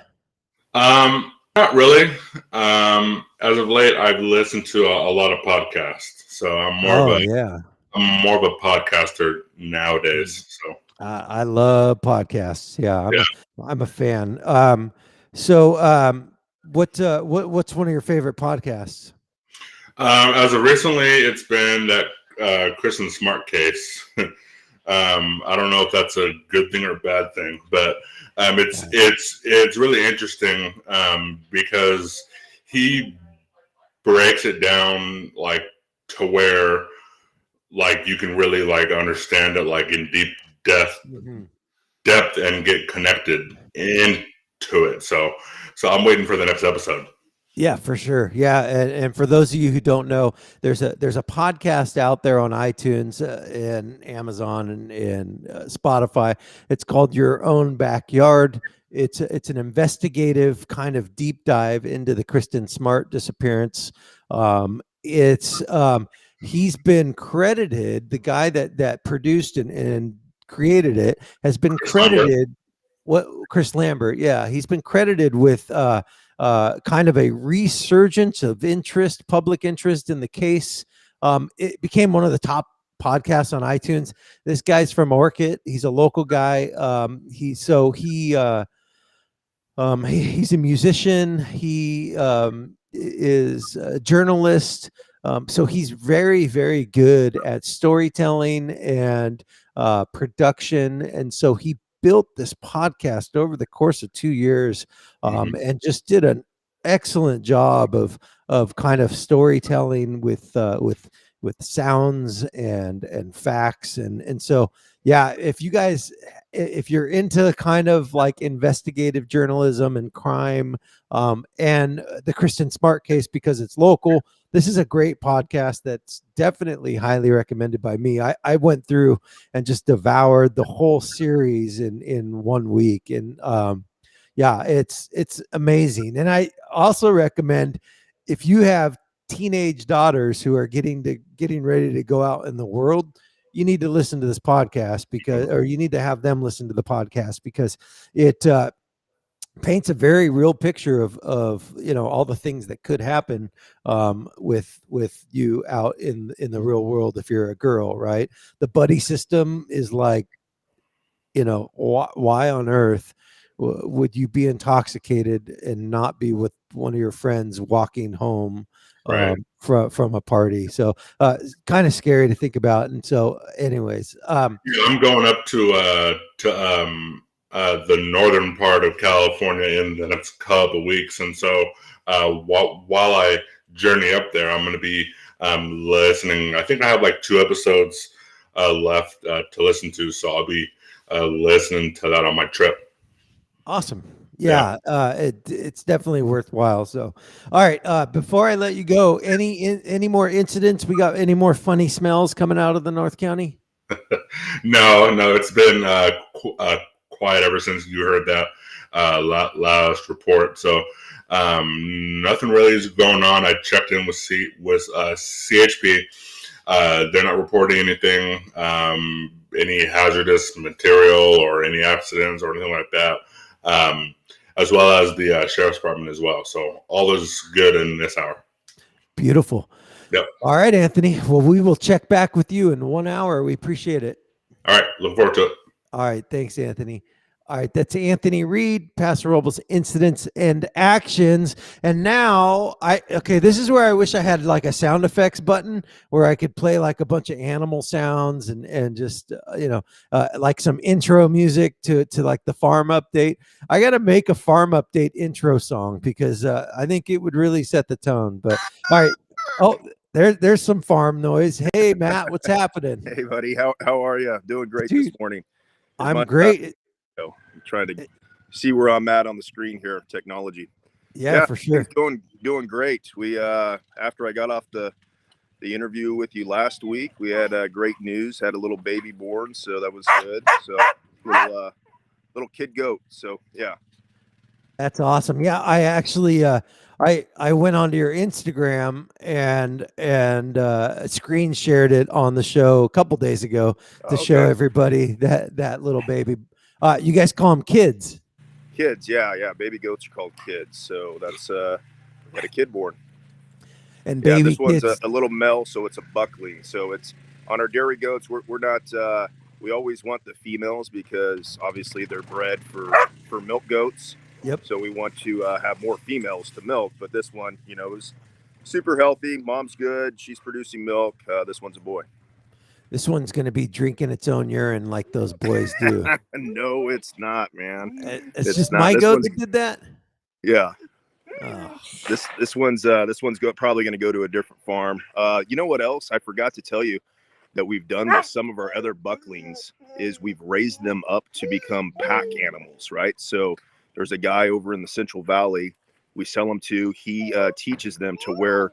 Not really. As of late, I've listened to a lot of podcasts, so I'm more of a podcaster nowadays. So I love podcasts. Yeah, I'm a fan. What's one of your favorite podcasts? As of recently, it's been that Kristen Smart case. I don't know if that's a good thing or a bad thing, but it's really interesting because he breaks it down like to where like you can really like understand it like in deep depth and get connected into it. So I'm waiting for the next episode. Yeah, for sure. Yeah, and for those of you who don't know, there's a podcast out there on iTunes and Amazon and Spotify. It's called Your Own Backyard. It's an investigative kind of deep dive into the Kristen Smart disappearance. He's been credited. The guy that produced and created it has been credited. Chris Lambert? Yeah, he's been credited with. Kind of a resurgence of public interest in the case. It became one of the top podcasts on iTunes. This guy's from Orcutt. He's a local guy. He's a musician. He is a journalist. So he's very, very good at storytelling and production. And so he built this podcast over the course of 2 years and just did an excellent job of kind of storytelling with sounds and facts. And so, yeah, if you're into kind of like investigative journalism and crime and the Kristen Smart case, because it's local, this is a great podcast that's definitely highly recommended by me. I went through and just devoured the whole series in 1 week. And it's amazing. And I also recommend, if you have teenage daughters who are getting ready to go out in the world, you need to listen to this podcast or you need to have them listen to the podcast, because it paints a very real picture of all the things that could happen with you out in the real world if you're a girl, right? The buddy system is like, why on earth would you be intoxicated and not be with one of your friends walking home from a party? So kind of scary to think about. And so anyways, I'm going up to the northern part of California in the next couple of weeks, and so while I journey up there, I'm going to be listening. I think I have like 2 episodes left to listen to, so I'll be listening to that on my trip. Awesome. Yeah. It's definitely worthwhile. So, all right. Before I let you go, any more incidents? We got any more funny smells coming out of the North County? No, it's been quiet ever since you heard that last report. So nothing really is going on. I checked in with CHP. They're not reporting anything, any hazardous material or any accidents or anything like that, as well as the Sheriff's Department as well. So all is good in this hour. Beautiful. Yep. All right, Anthony. Well, we will check back with you in 1 hour. We appreciate it. All right. Look forward to it. All right. Thanks, Anthony. All right. That's Anthony Reed, Paso Robles Incidents and Actions. And now this is where I wish I had like a sound effects button where I could play like a bunch of animal sounds and just, like some intro music to like the farm update. I got to make a farm update intro song because I think it would really set the tone. But all right. Oh, there's some farm noise. Hey, Matt, what's happening? Hey, buddy. How are you? Doing great this morning. I'm great. I'm trying to see where I'm at on the screen here. Technology. Yeah, for sure. things doing great. We after I got off the interview with you last week, we had great news. Had a little baby born, so that was good. So little kid goat. So yeah. That's awesome. Yeah, I actually I went onto your Instagram and screen shared it on the show a couple days ago to show Okay. everybody that little baby. You guys call them kids. Kids, yeah. Baby goats are called kids. So that's had a kid born. And Yeah, baby this one's kids. a little male, so it's a buckling. So it's on our dairy goats. We're not. We always want the females because obviously they're bred for milk goats. Yep. So we want to have more females to milk. But this one, is super healthy. Mom's good. She's producing milk. This one's a boy. This one's going to be drinking its own urine like those boys do. No, it's not, man. It's just not. my This goat one's- that did that. Yeah. Oh, This one's probably going to go to a different farm. You know what else? I forgot to tell you that we've done with some of our other bucklings is we've raised them up to become pack animals, right? So there's a guy over in the Central Valley we sell them to. He teaches them to wear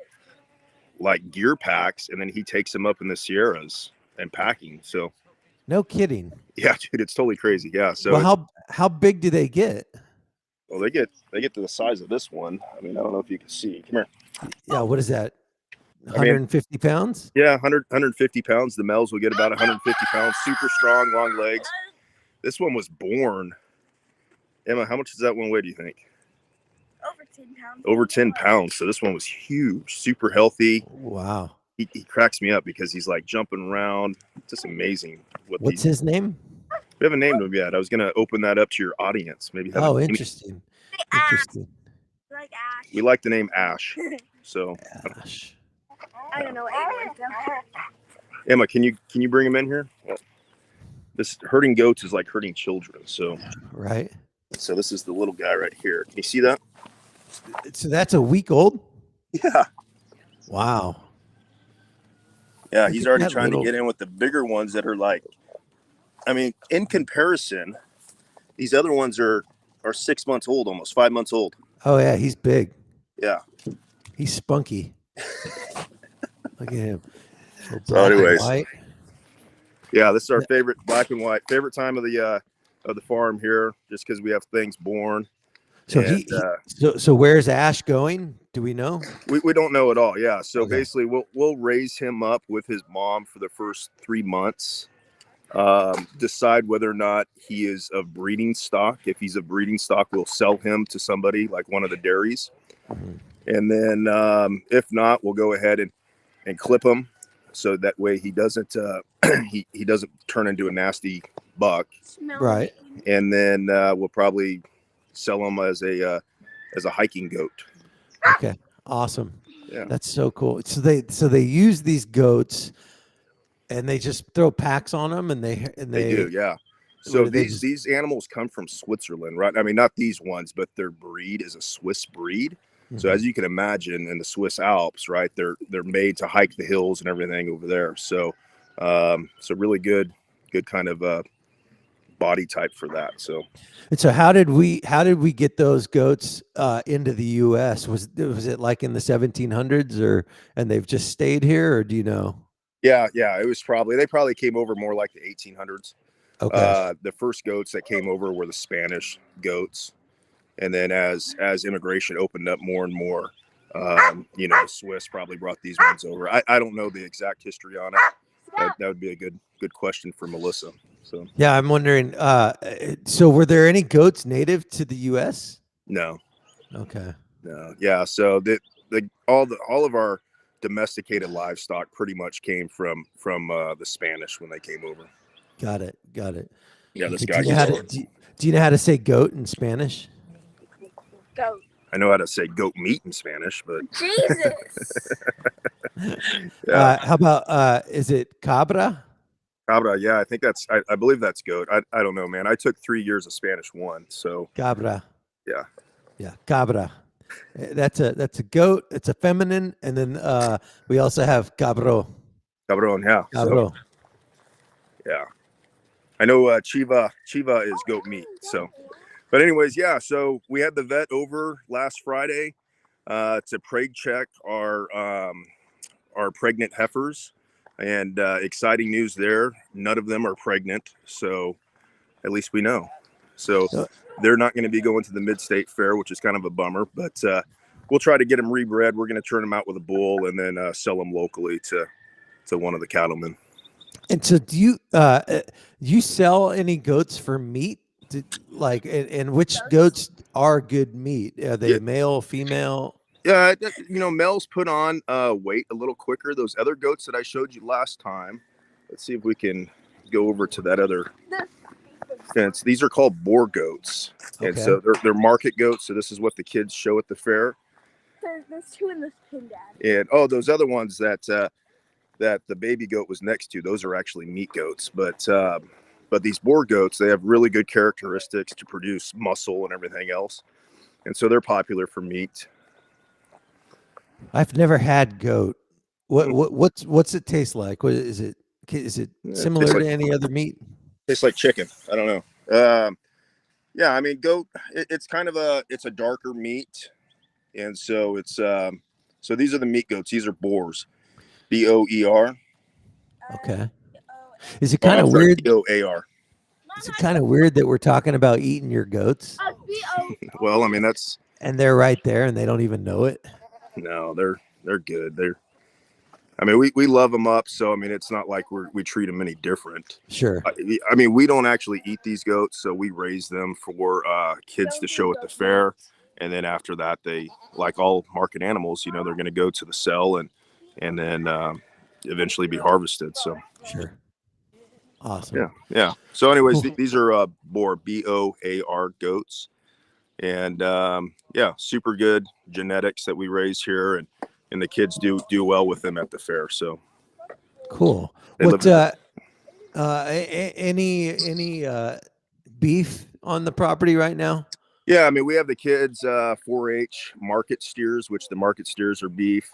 like gear packs, and then he takes them up in the Sierras and packing. So no kidding. yeah, dude, it's totally crazy. Yeah. So Well, how big do they get? well, they get to the size of this one. I mean, I don't know if you can see. Come here. Yeah, what is that? I mean- 150 pounds? Yeah, 150 pounds. The males will get about 150 pounds. Super strong, long legs. This one was born. Emma, how much does that one weigh, do you think? Over 10 pounds. Over 10 pounds. So this one was huge, super healthy. Wow. He cracks me up because he's like jumping around. Just amazing. What's his name? We haven't named him yet. I was going to open that up to your audience. Maybe have Oh, a- interesting. Ash. Interesting. Like Ash. We like the name Ash. So Gosh. I don't know what anyone Emma, can you bring him in here? Well, this herding goats is like herding children. So Right. this is the little guy right here. Can you see that? So that's a week old? Yeah. Wow. Yeah, Look he's at already that trying little- to get in with the bigger ones that are like, I mean, in comparison, these other ones are 6 months old, almost 5 months old. Oh yeah, he's big. Yeah. He's spunky. Look at him. So So black and anyways. white. Yeah, this is our favorite black and white favorite time of the farm here, just because we have things born. So And, so where's Ash going? Do we know? we don't know at all. Yeah, so Okay. basically we'll raise him up with his mom for the first 3 months. Decide whether or not he is of breeding stock. If he's of breeding stock, we'll sell him to somebody like one of the dairies. Mhm. And then if not, we'll go ahead and clip him so that way he doesn't he doesn't turn into a nasty buck. Right. And then we'll probably sell him as a hiking goat. Okay. Awesome. Yeah. That's so cool. So they use these goats and they just throw packs on them and they They do, yeah. What So do they these animals come from Switzerland, right? I mean, not these ones, but their breed is a Swiss breed. So Mhm. as you can imagine, in the Swiss Alps, right, they're made to hike the hills and everything over there. So really good kind of body type for that. So And so how did we get those goats into the US? Was it like in the 1700s and they've just stayed here, or do you know? yeah, it was they probably came over more like the 1800s. Okay. The first goats that came over were the Spanish goats, and then as immigration opened up more and more, the Swiss probably brought these ones over. I don't know the exact history on it. That would be a good question for Melissa. So Yeah, I'm wondering. So were there any goats native to the U.S.? no, Okay. yeah. So all of our domesticated livestock pretty much came from the Spanish when they came over. Got it. Yeah, this Do guy. you know how to, do you know how to say goat in Spanish? Go. I know how to say goat meat in Spanish, but Jesus. yeah. How about is it cabra? Cabra, yeah, I think I believe that's goat. I don't know, man. I took 3 years of Spanish 1, so Cabra. Yeah. Yeah, cabra. That's a goat. It's a feminine, and then we also have cabro. cabron, yeah. So, Cabro. yeah. I know Chiva is goat meat, so But anyways, yeah. So we had the vet over last Friday to preg check our pregnant heifers, and exciting news there. None of them are pregnant, so at least we know. So they're not going to be going to the Mid-State Fair, which is kind of a bummer. But we'll try to get them rebred. We're going to turn them out with a bull and then sell them locally to one of the cattlemen. And so, do you sell any goats for meat? And which goats are good meat? Are they male, female? Yeah, males put on weight a little quicker. Those other goats that I showed you last time. Let's see if we can go over to that other fence. These are called boar goats, and so they're market goats. So this is what the kids show at the fair. There's two in this pin, Dad. And those other ones that the baby goat was next to, those are actually meat goats. But these boar goats, they have really good characteristics to produce muscle and everything else, and so they're popular for meat. I've never had goat. What's it taste like? What is it? Is it similar to any other meat? Tastes like chicken. I don't know. Yeah, I mean, goat. It's kind of a darker meat, and so it's so these are the meat goats. These are boars, BOER. Okay. Is it kind of weird? BOAR. Is it kind of weird that we're talking about eating your goats? Well, I mean that's. And they're right there, and they don't even know it. No, they're good. I mean, we love them up. So, I mean, it's not like we treat them any different. Sure. I mean, we don't actually eat these goats. So we raise them for kids to show at the fair. And then after that, they, like all market animals, they're going to go to the sell and then eventually be harvested. So. Sure. Awesome. Yeah. So anyways, these are boar, BOAR goats. And super good genetics that we raise here, and the kids do well with them at the fair. So cool. What any beef on the property right now? Yeah, I mean we have the kids 4-H market steers, which the market steers are beef,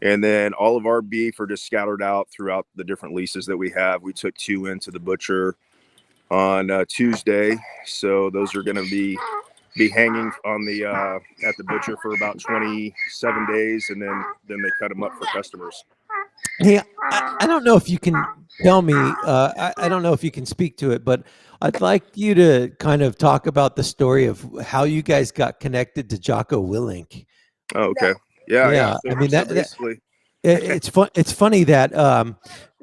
and then all of our beef are just scattered out throughout the different leases that we have. We took 2 into the butcher on Tuesday, so those are going to be hanging on the at the butcher for about 27 days, and then they cut them up for customers. Hey, I don't know if you can tell me, I don't know if you can speak to it, but I'd like you to kind of talk about the story of how you guys got connected to Jocko Willink. Oh, okay. Yeah. I mean, basically it's fun. It's funny that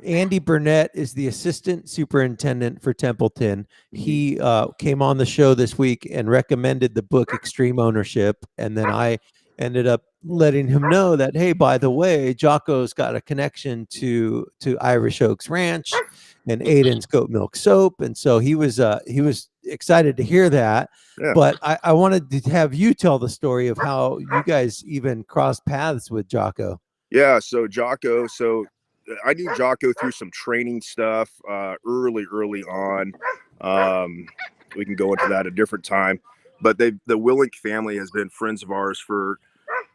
Andy Burnett is the assistant superintendent for Templeton. He came on the show this week and recommended the book Extreme Ownership. And then I ended up letting him know that, hey, by the way, Jocko's got a connection to Irish Oaks Ranch and Aiden's Goat Milk Soap. And so he was excited to hear that. Yeah. But I wanted to have you tell the story of how you guys even crossed paths with Jocko. Yeah, so Jocko, I knew Jocko through some training stuff early on. We can go into that a different time. But the Willink family has been friends of ours for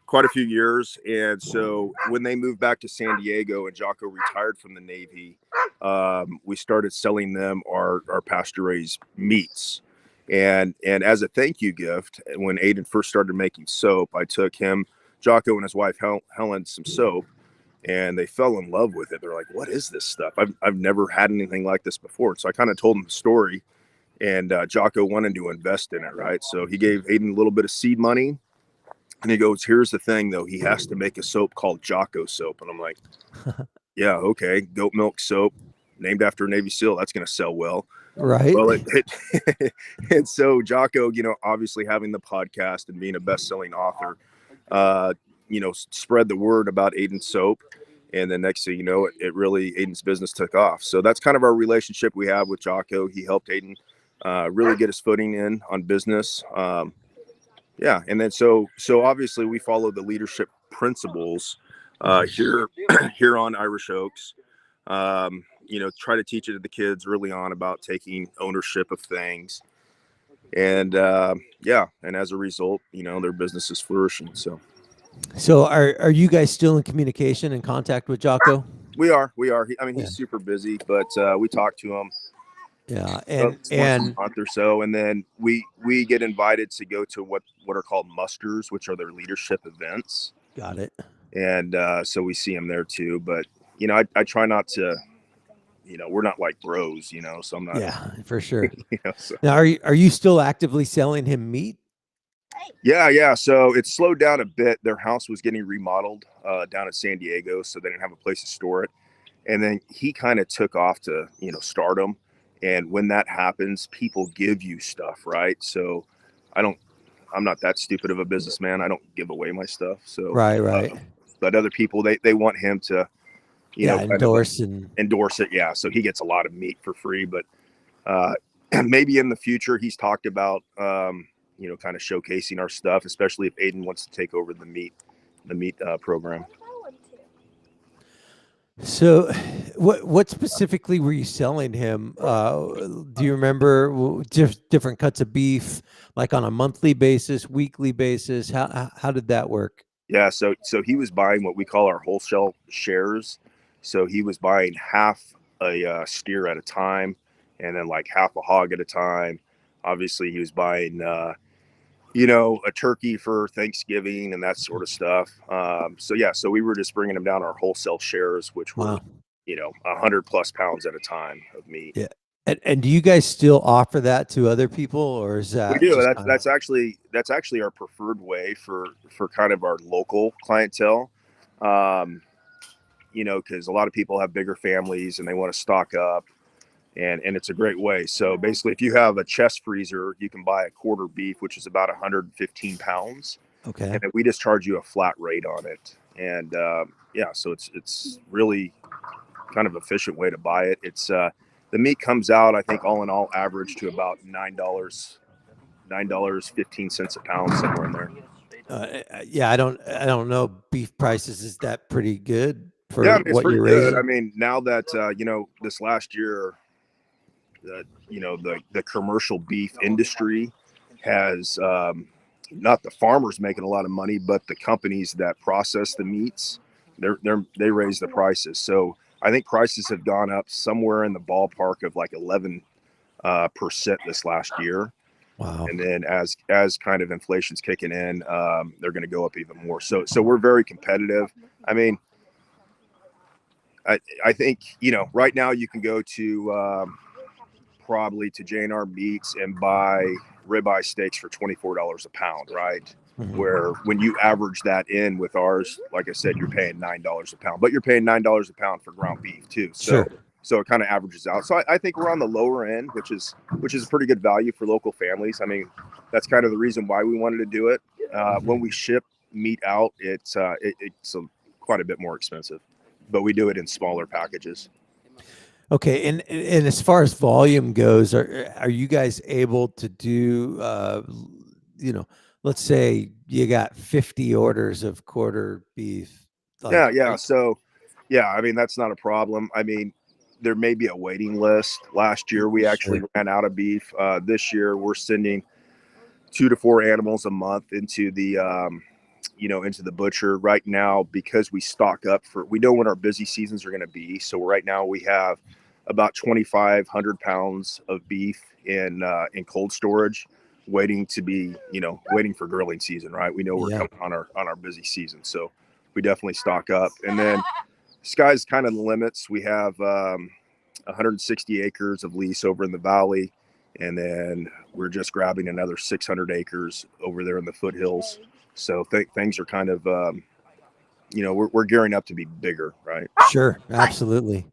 quite a few years. And so when they moved back to San Diego and Jocko retired from the Navy, we started selling them our pasture-raised meats. And as a thank you gift, when Aiden first started making soap, I took him, Jocko and his wife Helen, some soap, and they fell in love with it. They're like, what is this stuff? I've never had anything like this before. So I kind of told them the story, and Jocko wanted to invest in it, right? So he gave Aiden a little bit of seed money, and he goes, here's the thing, though. He has to make a soap called Jocko soap. And I'm like, yeah, okay, goat milk soap, named after a Navy SEAL. That's going to sell well. Right. Well, and so Jocko, obviously having the podcast and being a best-selling author, spread the word about Aiden's soap. And then next thing you know, it really, Aiden's business took off. So that's kind of our relationship we have with Jocko. He helped Aiden really get his footing in on business. And then so obviously we follow the leadership principles here on Irish Oaks. Try to teach it to the kids early on about taking ownership of things. And and as a result, their business is flourishing. So are you guys still in communication and contact with Jocko? We are. He's super busy, but we talk to him Yeah, So it's once a month or so, and then we get invited to go to what are called musters, which are their leadership events. got it. And so we see them there too. But I try not to. We're not like bros, so I'm not. Yeah, for sure. So. Now, are you still actively selling him meat? Yeah. So it slowed down a bit. Their house was getting remodeled down in San Diego, so they didn't have a place to store it. And then he kind of took off to stardom. And when that happens, people give you stuff, right? So I'm not that stupid of a businessman. I don't give away my stuff. So Right. But other people, they want him to, endorse it. Yeah. So he gets a lot of meat for free, but maybe in the future he's talked about, kind of showcasing our stuff, especially if Aiden wants to take over the meat program. So what specifically were you selling him? Do you remember different cuts of beef, like on a monthly basis, weekly basis? How did that work? Yeah. So he was buying what we call our wholesale shares. So he was buying half a steer at a time, and then like half a hog at a time. Obviously he was buying, a turkey for Thanksgiving and that sort of stuff. So we were just bringing them down our wholesale shares, which were, 100 plus pounds at a time of meat. Yeah. And do you guys still offer that to other people, or is that? We do. That's actually our preferred way for kind of our local clientele. Because a lot of people have bigger families and they want to stock up. And it's a great way. So basically, if you have a chest freezer, you can buy a quarter beef, which is about 115 pounds. Okay. And then we just charge you a flat rate on it. And so it's really kind of efficient way to buy it. It's the meat comes out, I think, all in all, average to about $9.15 a pound, somewhere in there. I don't know beef prices. Is that pretty good for it's what pretty you're good. raising? I mean, now that this last year, the commercial beef industry has not the farmers making a lot of money, but the companies that process the meats, they raise the prices. So I think prices have gone up somewhere in the ballpark of like 11% this last year. Wow. And then as kind of inflation's kicking in, they're going to go up even more. So we're very competitive. I mean, I think, right now you can go to probably to J&R Meats and buy ribeye steaks for $24 a pound, right? Mm-hmm. Where when you average that in with ours, like I said, you're paying $9 a pound, but you're paying $9 a pound for ground beef too. So, So it kind of averages out. So I think we're on the lower end, which is a pretty good value for local families. I mean, that's kind of the reason why we wanted to do it. When we ship meat out, it's quite a bit more expensive, but we do it in smaller packages. Okay, and as far as volume goes, are you guys able to do, let's say you got 50 orders of quarter beef? Yeah. So, I mean, that's not a problem. I mean, there may be a waiting list. Last year, we actually ran out of beef. This year, we're sending 2 to 4 animals a month into the, into the butcher right now, because we stock up we know when our busy seasons are going to be. So right now we have about 2,500 pounds of beef in cold storage, waiting to be, waiting for grilling season, right? We know we're coming on our busy season. So we definitely stock up. And then sky's kind of the limits. We have 160 acres of lease over in the valley. And then we're just grabbing another 600 acres over there in the foothills. So things are kind of, we're gearing up to be bigger, right? Sure, absolutely.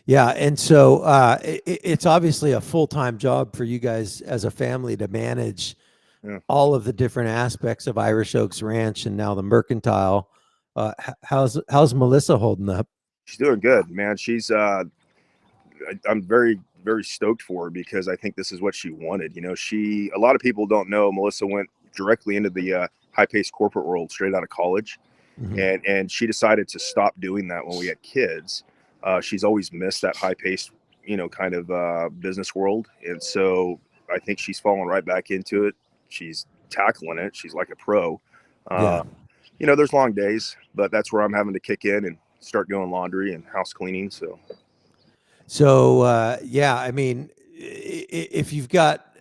Yeah. And so it's obviously a full-time job for you guys as a family to manage all of the different aspects of Irish Oaks Ranch and now the Mercantile. How's Melissa holding up? She's doing good, man. She's, I'm very, very stoked for her, because I think this is what she wanted. A lot of people don't know, Melissa went directly into the high-paced corporate world straight out of college. Mm-hmm. And she decided to stop doing that when we had kids. She's always missed that high-paced, kind of business world. And so I think she's fallen right back into it. She's tackling it. She's like a pro. There's long days, but that's where I'm having to kick in and start doing laundry and house cleaning. So, I mean, if you've got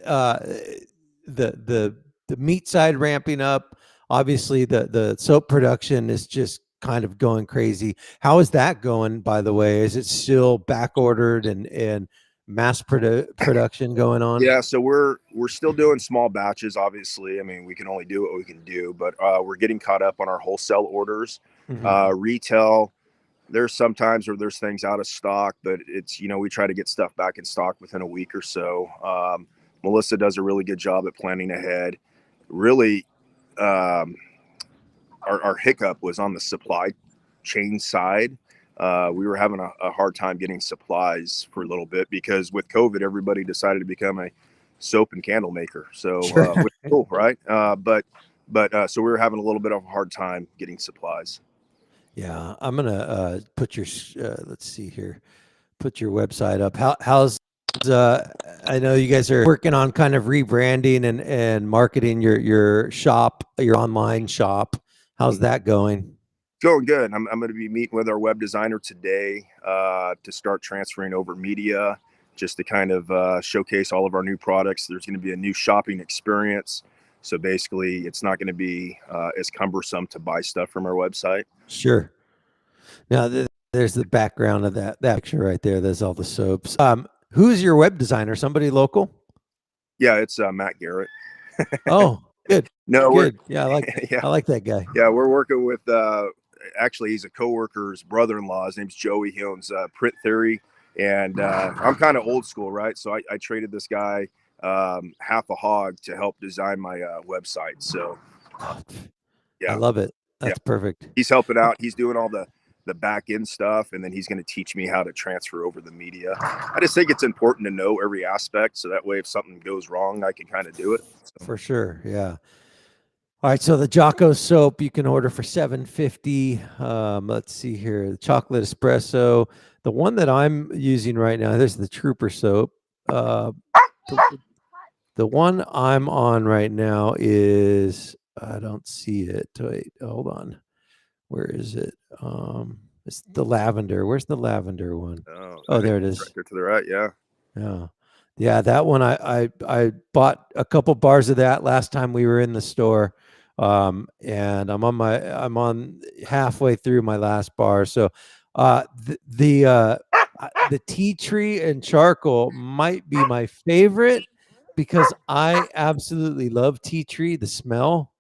the meat side ramping up, obviously the soap production is just kind of going crazy. How is that going, by the way? Is it still back ordered and mass production going on? Yeah, so we're still doing small batches. Obviously, I mean, we can only do what we can do, but we're getting caught up on our wholesale orders. Retail, there's sometimes where there's things out of stock, but it's, we try to get stuff back in stock within a week or so. Melissa does a really good job at planning ahead. Really, our hiccup was on the supply chain side. We were having a hard time getting supplies for a little bit because with COVID, everybody decided to become a soap and candle maker. So, which is cool, right? But so we were having a little bit of a hard time getting supplies. Yeah, I'm gonna put your let's see here, put your website up. How's I know you guys are working on kind of rebranding and marketing your shop, your online shop. How's that going? Going good. I'm going to be meeting with our web designer today to start transferring over media, just to kind of showcase all of our new products. There's going to be a new shopping experience. So basically, it's not going to be as cumbersome to buy stuff from our website. Sure. Now, there's the background of that picture right there. There's all the soaps. Who's your web designer? Somebody local? Yeah, it's Matt Garrett. Oh, good. No, good. Yeah, I like that guy. Yeah, we're working with actually he's a coworker's brother-in-law. His name's Joey. He owns Print Theory, and I'm kind of old school, right? So I traded this guy half a hog to help design my website. So yeah, I love it. That's perfect. He's helping out. He's doing all the back end stuff, and then he's going to teach me how to transfer over the media. I just think it's important to know every aspect, so that way if something goes wrong, I can kind of do it. So. For sure, yeah. All right, so the Jocko soap you can order for $7.50. Let's see here, the chocolate espresso. The one that I'm using right now, there's the Trooper soap. The one I'm on right now is, I don't see it. Wait, hold on. Where is it? It's the lavender. Where's the lavender one? Oh, there it is. Right there to the right, yeah. Yeah, that one I bought a couple bars of that last time we were in the store. And I'm on halfway through my last bar. So the tea tree and charcoal might be my favorite because I absolutely love tea tree. The smell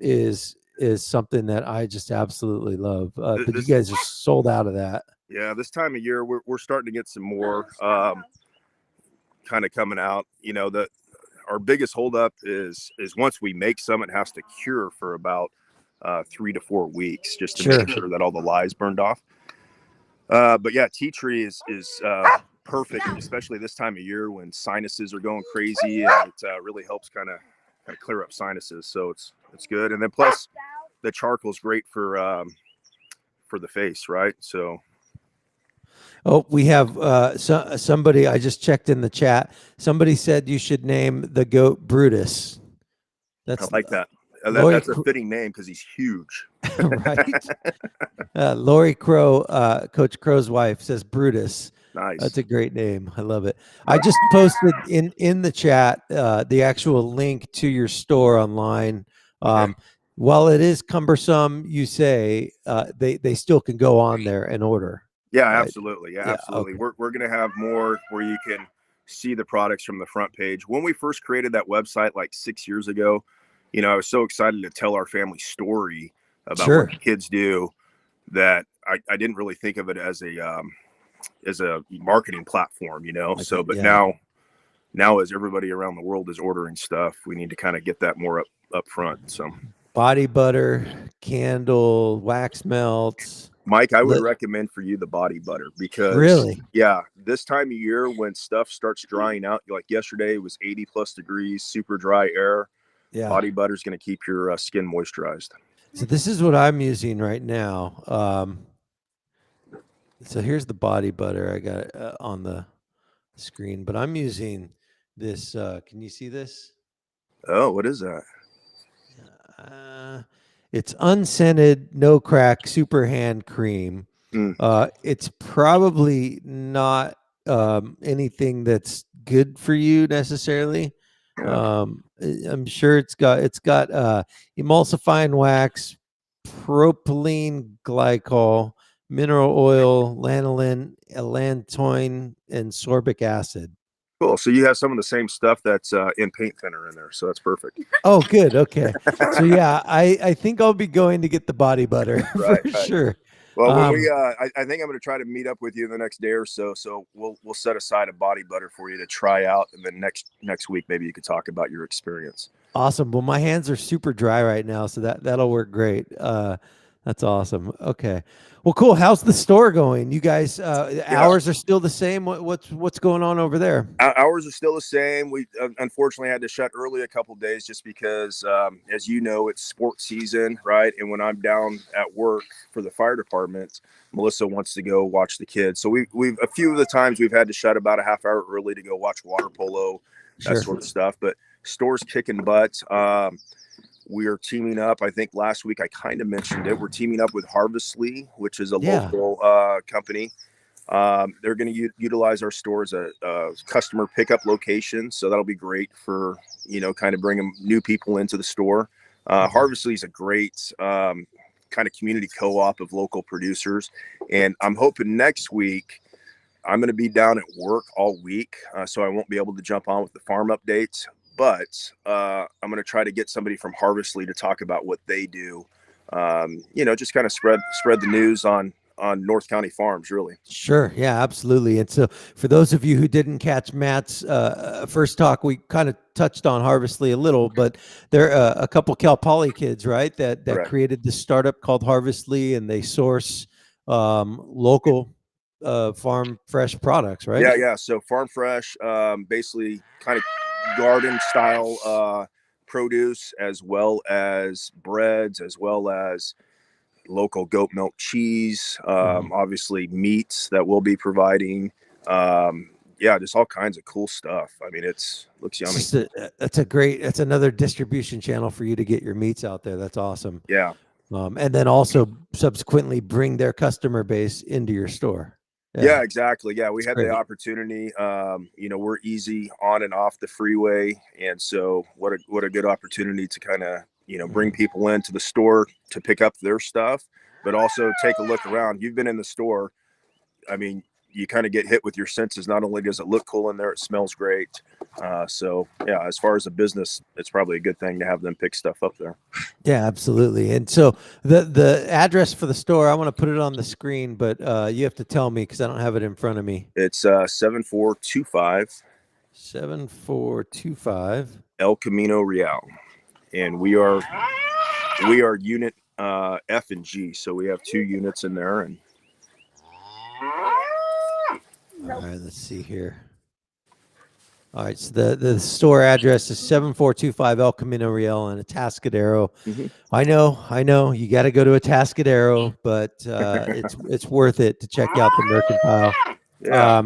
is something that I just absolutely love. But you guys are sold out of that. Yeah, this time of year we're starting to get some more kind of coming out. Our biggest holdup is once we make some, it has to cure for about 3 to 4 weeks just to make sure that all the lies burned off. But yeah, tea tree is perfect, especially this time of year when sinuses are going crazy, and it really helps kind of clear up sinuses. So it's good, and then plus the charcoal is great for the face, right? So. Oh, we have somebody, I just checked in the chat. Somebody said you should name the goat Brutus. I like that. That's a fitting name because he's huge. Right. Lori Crow, Coach Crow's wife, says Brutus. Nice. That's a great name. I love it. I just posted in the chat the actual link to your store online. While it is cumbersome, you say they still can go on there and order. Yeah, right? Absolutely. Yeah, absolutely. Okay. We're going to have more where you can see the products from the front page. When we first created that website like 6 years ago, I was so excited to tell our family story about what the kids do that I didn't really think of it as a marketing platform, now as everybody around the world is ordering stuff, we need to kind of get that more up front. So body butter, candle, wax melts. Mike, I would recommend for you the body butter because this time of year when stuff starts drying out, like yesterday it was 80 plus degrees, super dry air. Yeah. Body butter is going to keep your skin moisturized. So this is what I'm using right now. So here's the body butter I got on the screen, but I'm using this. Can you see this? Oh, what is that? It's unscented, no crack, super hand cream. It's probably not anything that's good for you necessarily. Yeah. I'm sure it's got emulsifying wax, propylene glycol, mineral oil, lanolin, allantoin, and sorbic acid. Cool. So you have some of the same stuff that's in paint thinner in there. So that's perfect. Oh, good. Okay. So yeah, I think I'll be going to get the body butter for Right. sure. Well, when I think I'm going to try to meet up with you the next day or so. So we'll set aside a body butter for you to try out, and then next week maybe you could talk about your experience. Awesome. Well, my hands are super dry right now, so that'll work great. That's awesome. Okay. Well, cool. How's the store going? You guys, hours are still the same. What's going on over there? Hours are still the same. We unfortunately had to shut early a couple of days just because, as you know, it's sports season, right? And when I'm down at work for the fire department, Melissa wants to go watch the kids. So we've a few of the times we've had to shut about a half hour early to go watch water polo, that sort of stuff. But store's kicking butt. We are teaming up. I think last week I kind of mentioned it. We're teaming up with Harvestly, which is a local company. They're going to utilize our store as a customer pickup location. So that'll be great for, kind of bringing new people into the store. Harvestly is a great kind of community co-op of local producers. And I'm hoping next week I'm going to be down at work all week. So I won't be able to jump on with the farm updates. But I'm going to try to get somebody from Harvestly to talk about what they do. Just kind of spread the news on North County farms, really. Sure. Yeah, absolutely. And so for those of you who didn't catch Matt's first talk, we kind of touched on Harvestly a little, but they're a couple Cal Poly kids, right? That created this startup called Harvestly, and they source local farm fresh products, right? Yeah. So farm fresh, basically kind of garden style produce, as well as breads, as well as local goat milk cheese, obviously meats that we'll be providing. Just all kinds of cool stuff. I mean, looks yummy. That's another distribution channel for you to get your meats out there. That's awesome. Yeah. And then also subsequently bring their customer base into your store. Yeah, exactly. Yeah, we had the opportunity. We're easy on and off the freeway, and so what a good opportunity to kind of bring people into the store to pick up their stuff, but also take a look around. You've been in the store. I mean, you kind of get hit with your senses. Not only does it look cool in there, it smells great. So yeah, as far as a business, it's probably a good thing to have them pick stuff up there. Yeah, absolutely. And so the address for the store, I want to put it on the screen, but you have to tell me because I don't have it in front of me. It's 7425 El Camino Real, and we are unit F and G, so we have 2 units in there. And all right, let's see here. All right, so the store address is 7425 El Camino Real in Atascadero. Mm-hmm. I know you got to go to Atascadero, but it's worth it to check out the Mercantile. Yeah.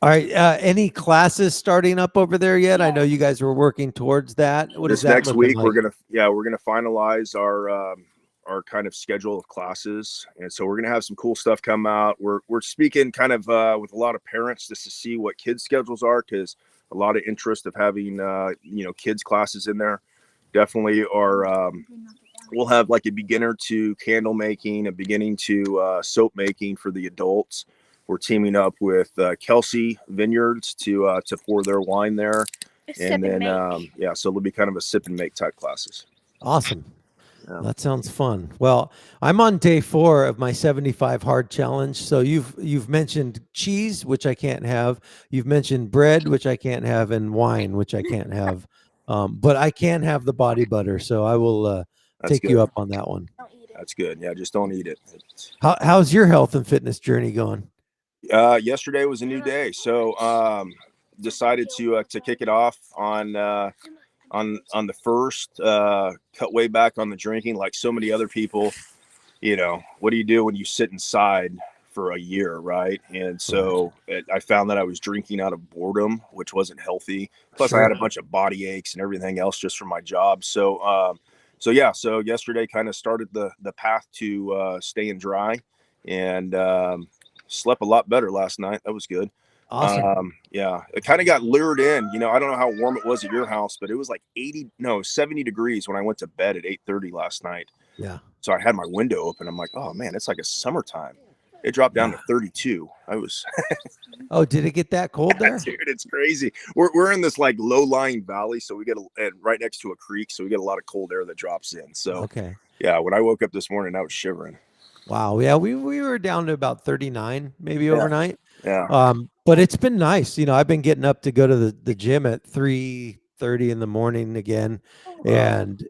All right, any classes starting up over there yet? I know you guys were working towards that. What is that next week? like? We're gonna finalize our kind of schedule of classes, and so we're gonna have some cool stuff come out. We're speaking kind of with a lot of parents just to see what kids' schedules are, because a lot of interest of having kids' classes in there. Definitely we'll have like a beginner to candle making, a beginning to soap making for the adults. We're teaming up with Kelsey Vineyards to pour their wine there, and then so it'll be kind of a sip and make type classes. Awesome. Yeah. That sounds fun. Well, I'm on day 4 of my 75 hard challenge. So you've mentioned cheese, which I can't have. You've mentioned bread, which I can't have, and wine, which I can't have. But I can have the body butter. So I will take you up on that one. That's good. Yeah, just don't eat it. How's your health and fitness journey going? Yesterday was a new day, so decided to kick it off on the first, cut way back on the drinking. Like so many other people, what do you do when you sit inside for a year, right? And so I found that I was drinking out of boredom, which wasn't healthy. Plus, I had a bunch of body aches and everything else just from my job. So yesterday kind of started the path to staying dry, and slept a lot better last night. That was good. Awesome. Yeah, it kind of got lured in. You know, I don't know how warm it was at your house, but it was like 70 degrees when I went to bed at 8:30 last night. Yeah. So I had my window open. I'm like, oh man, it's like a summertime. It dropped down to 32. I was. Oh, did it get that cold there? Dude, it's crazy. We're in this like low-lying valley, so we get and right next to a creek, so we get a lot of cold air that drops in. So okay. Yeah, when I woke up this morning, I was shivering. Wow. Yeah, we were down to about 39 maybe overnight. Yeah. But it's been nice. You know, I've been getting up to go to the gym at 3:30 in the morning again. And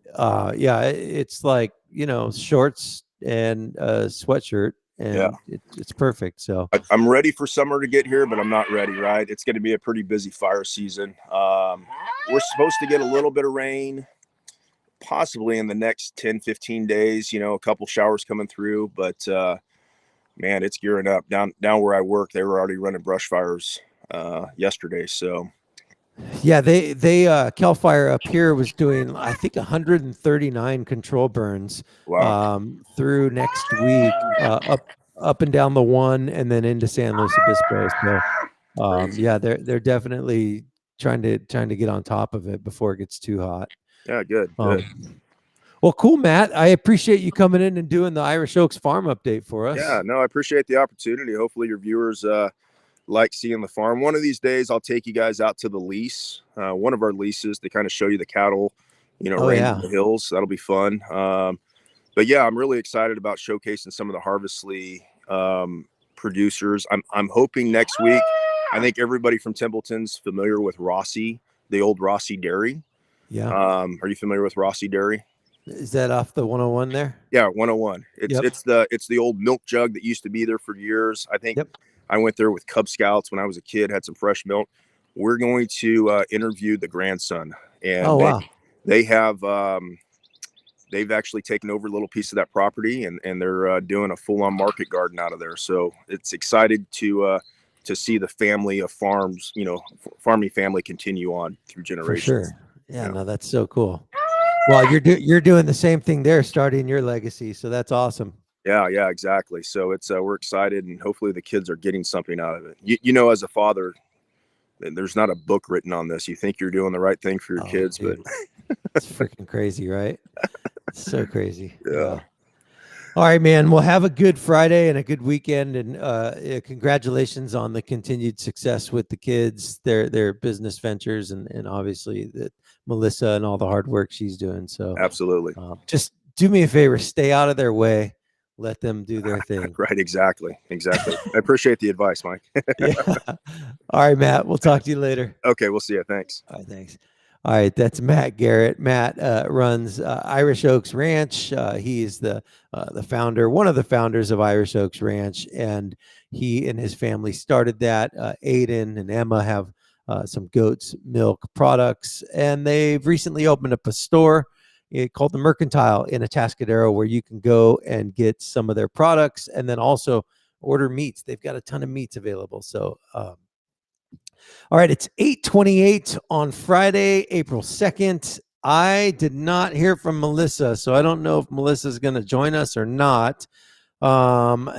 yeah, it's like, you know, shorts and a sweatshirt, and it's perfect. So I'm ready for summer to get here, but I'm not ready, right? It's going to be a pretty busy fire season. We're supposed to get a little bit of rain possibly in the next 10-15 days, you know, a couple showers coming through, but man, it's gearing up. Down where I work, they were already running brush fires yesterday. So yeah, they Cal Fire up here was doing, I think, 139 control burns through next week, up and down the one, and then into San Luis Obispo. So yeah, they're definitely trying to get on top of it before it gets too hot. Yeah, good. Well, cool, Matt. I appreciate you coming in and doing the Irish Oaks farm update for us. Yeah, no, I appreciate the opportunity. Hopefully your viewers like seeing the farm. One of these days, I'll take you guys out to the lease, one of our leases, to kind of show you the cattle, you know, in the hills. That'll be fun. But yeah, I'm really excited about showcasing some of the Harvestly producers. I'm hoping next week. I think everybody from Templeton's familiar with Rossi, the old Rossi Dairy. Yeah. Are you familiar with Rossi Dairy? Is that off the 101 there? Yeah, 101. It's the old milk jug that used to be there for years. I think I went there with Cub Scouts when I was a kid, had some fresh milk. We're going to interview the grandson, and they have they've actually taken over a little piece of that property, and they're doing a full-on market garden out of there. So it's excited to see the family of farms, you know, farming family continue on through generations. For sure. Yeah, no, that's so cool. Well, you're doing the same thing there, starting your legacy. So that's awesome. Yeah, exactly. So it's we're excited, and hopefully the kids are getting something out of it. You know, as a father, there's not a book written on this. You think you're doing the right thing for your kids, dude. But it's freaking crazy, right? It's so crazy. Yeah. All right, man. Well, have a good Friday and a good weekend, and congratulations on the continued success with the kids, their business ventures, and obviously that Melissa and all the hard work she's doing. So absolutely, just do me a favor, stay out of their way, let them do their thing. Right, exactly. I appreciate the advice, Mike. Yeah. All right, Matt. We'll talk to you later. Okay, we'll see you. Thanks. All right, thanks. All right, that's Matt Garrett. Matt runs Irish Oaks Ranch. He is the founder, one of the founders of Irish Oaks Ranch, and he and his family started that. Aiden and Emma have some goat's milk products, and they've recently opened up a store called the Mercantile in Atascadero, where you can go and get some of their products, and then also order meats. They've got a ton of meats available. So. All right, it's 8:28 on Friday, April 2nd. I did not hear from Melissa, so I don't know if Melissa's going to join us or not.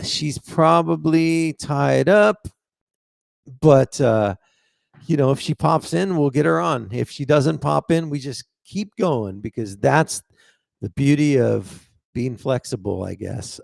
She's probably tied up, but you know, if she pops in, we'll get her on. If she doesn't pop in, we just keep going, because that's the beauty of being flexible, I guess.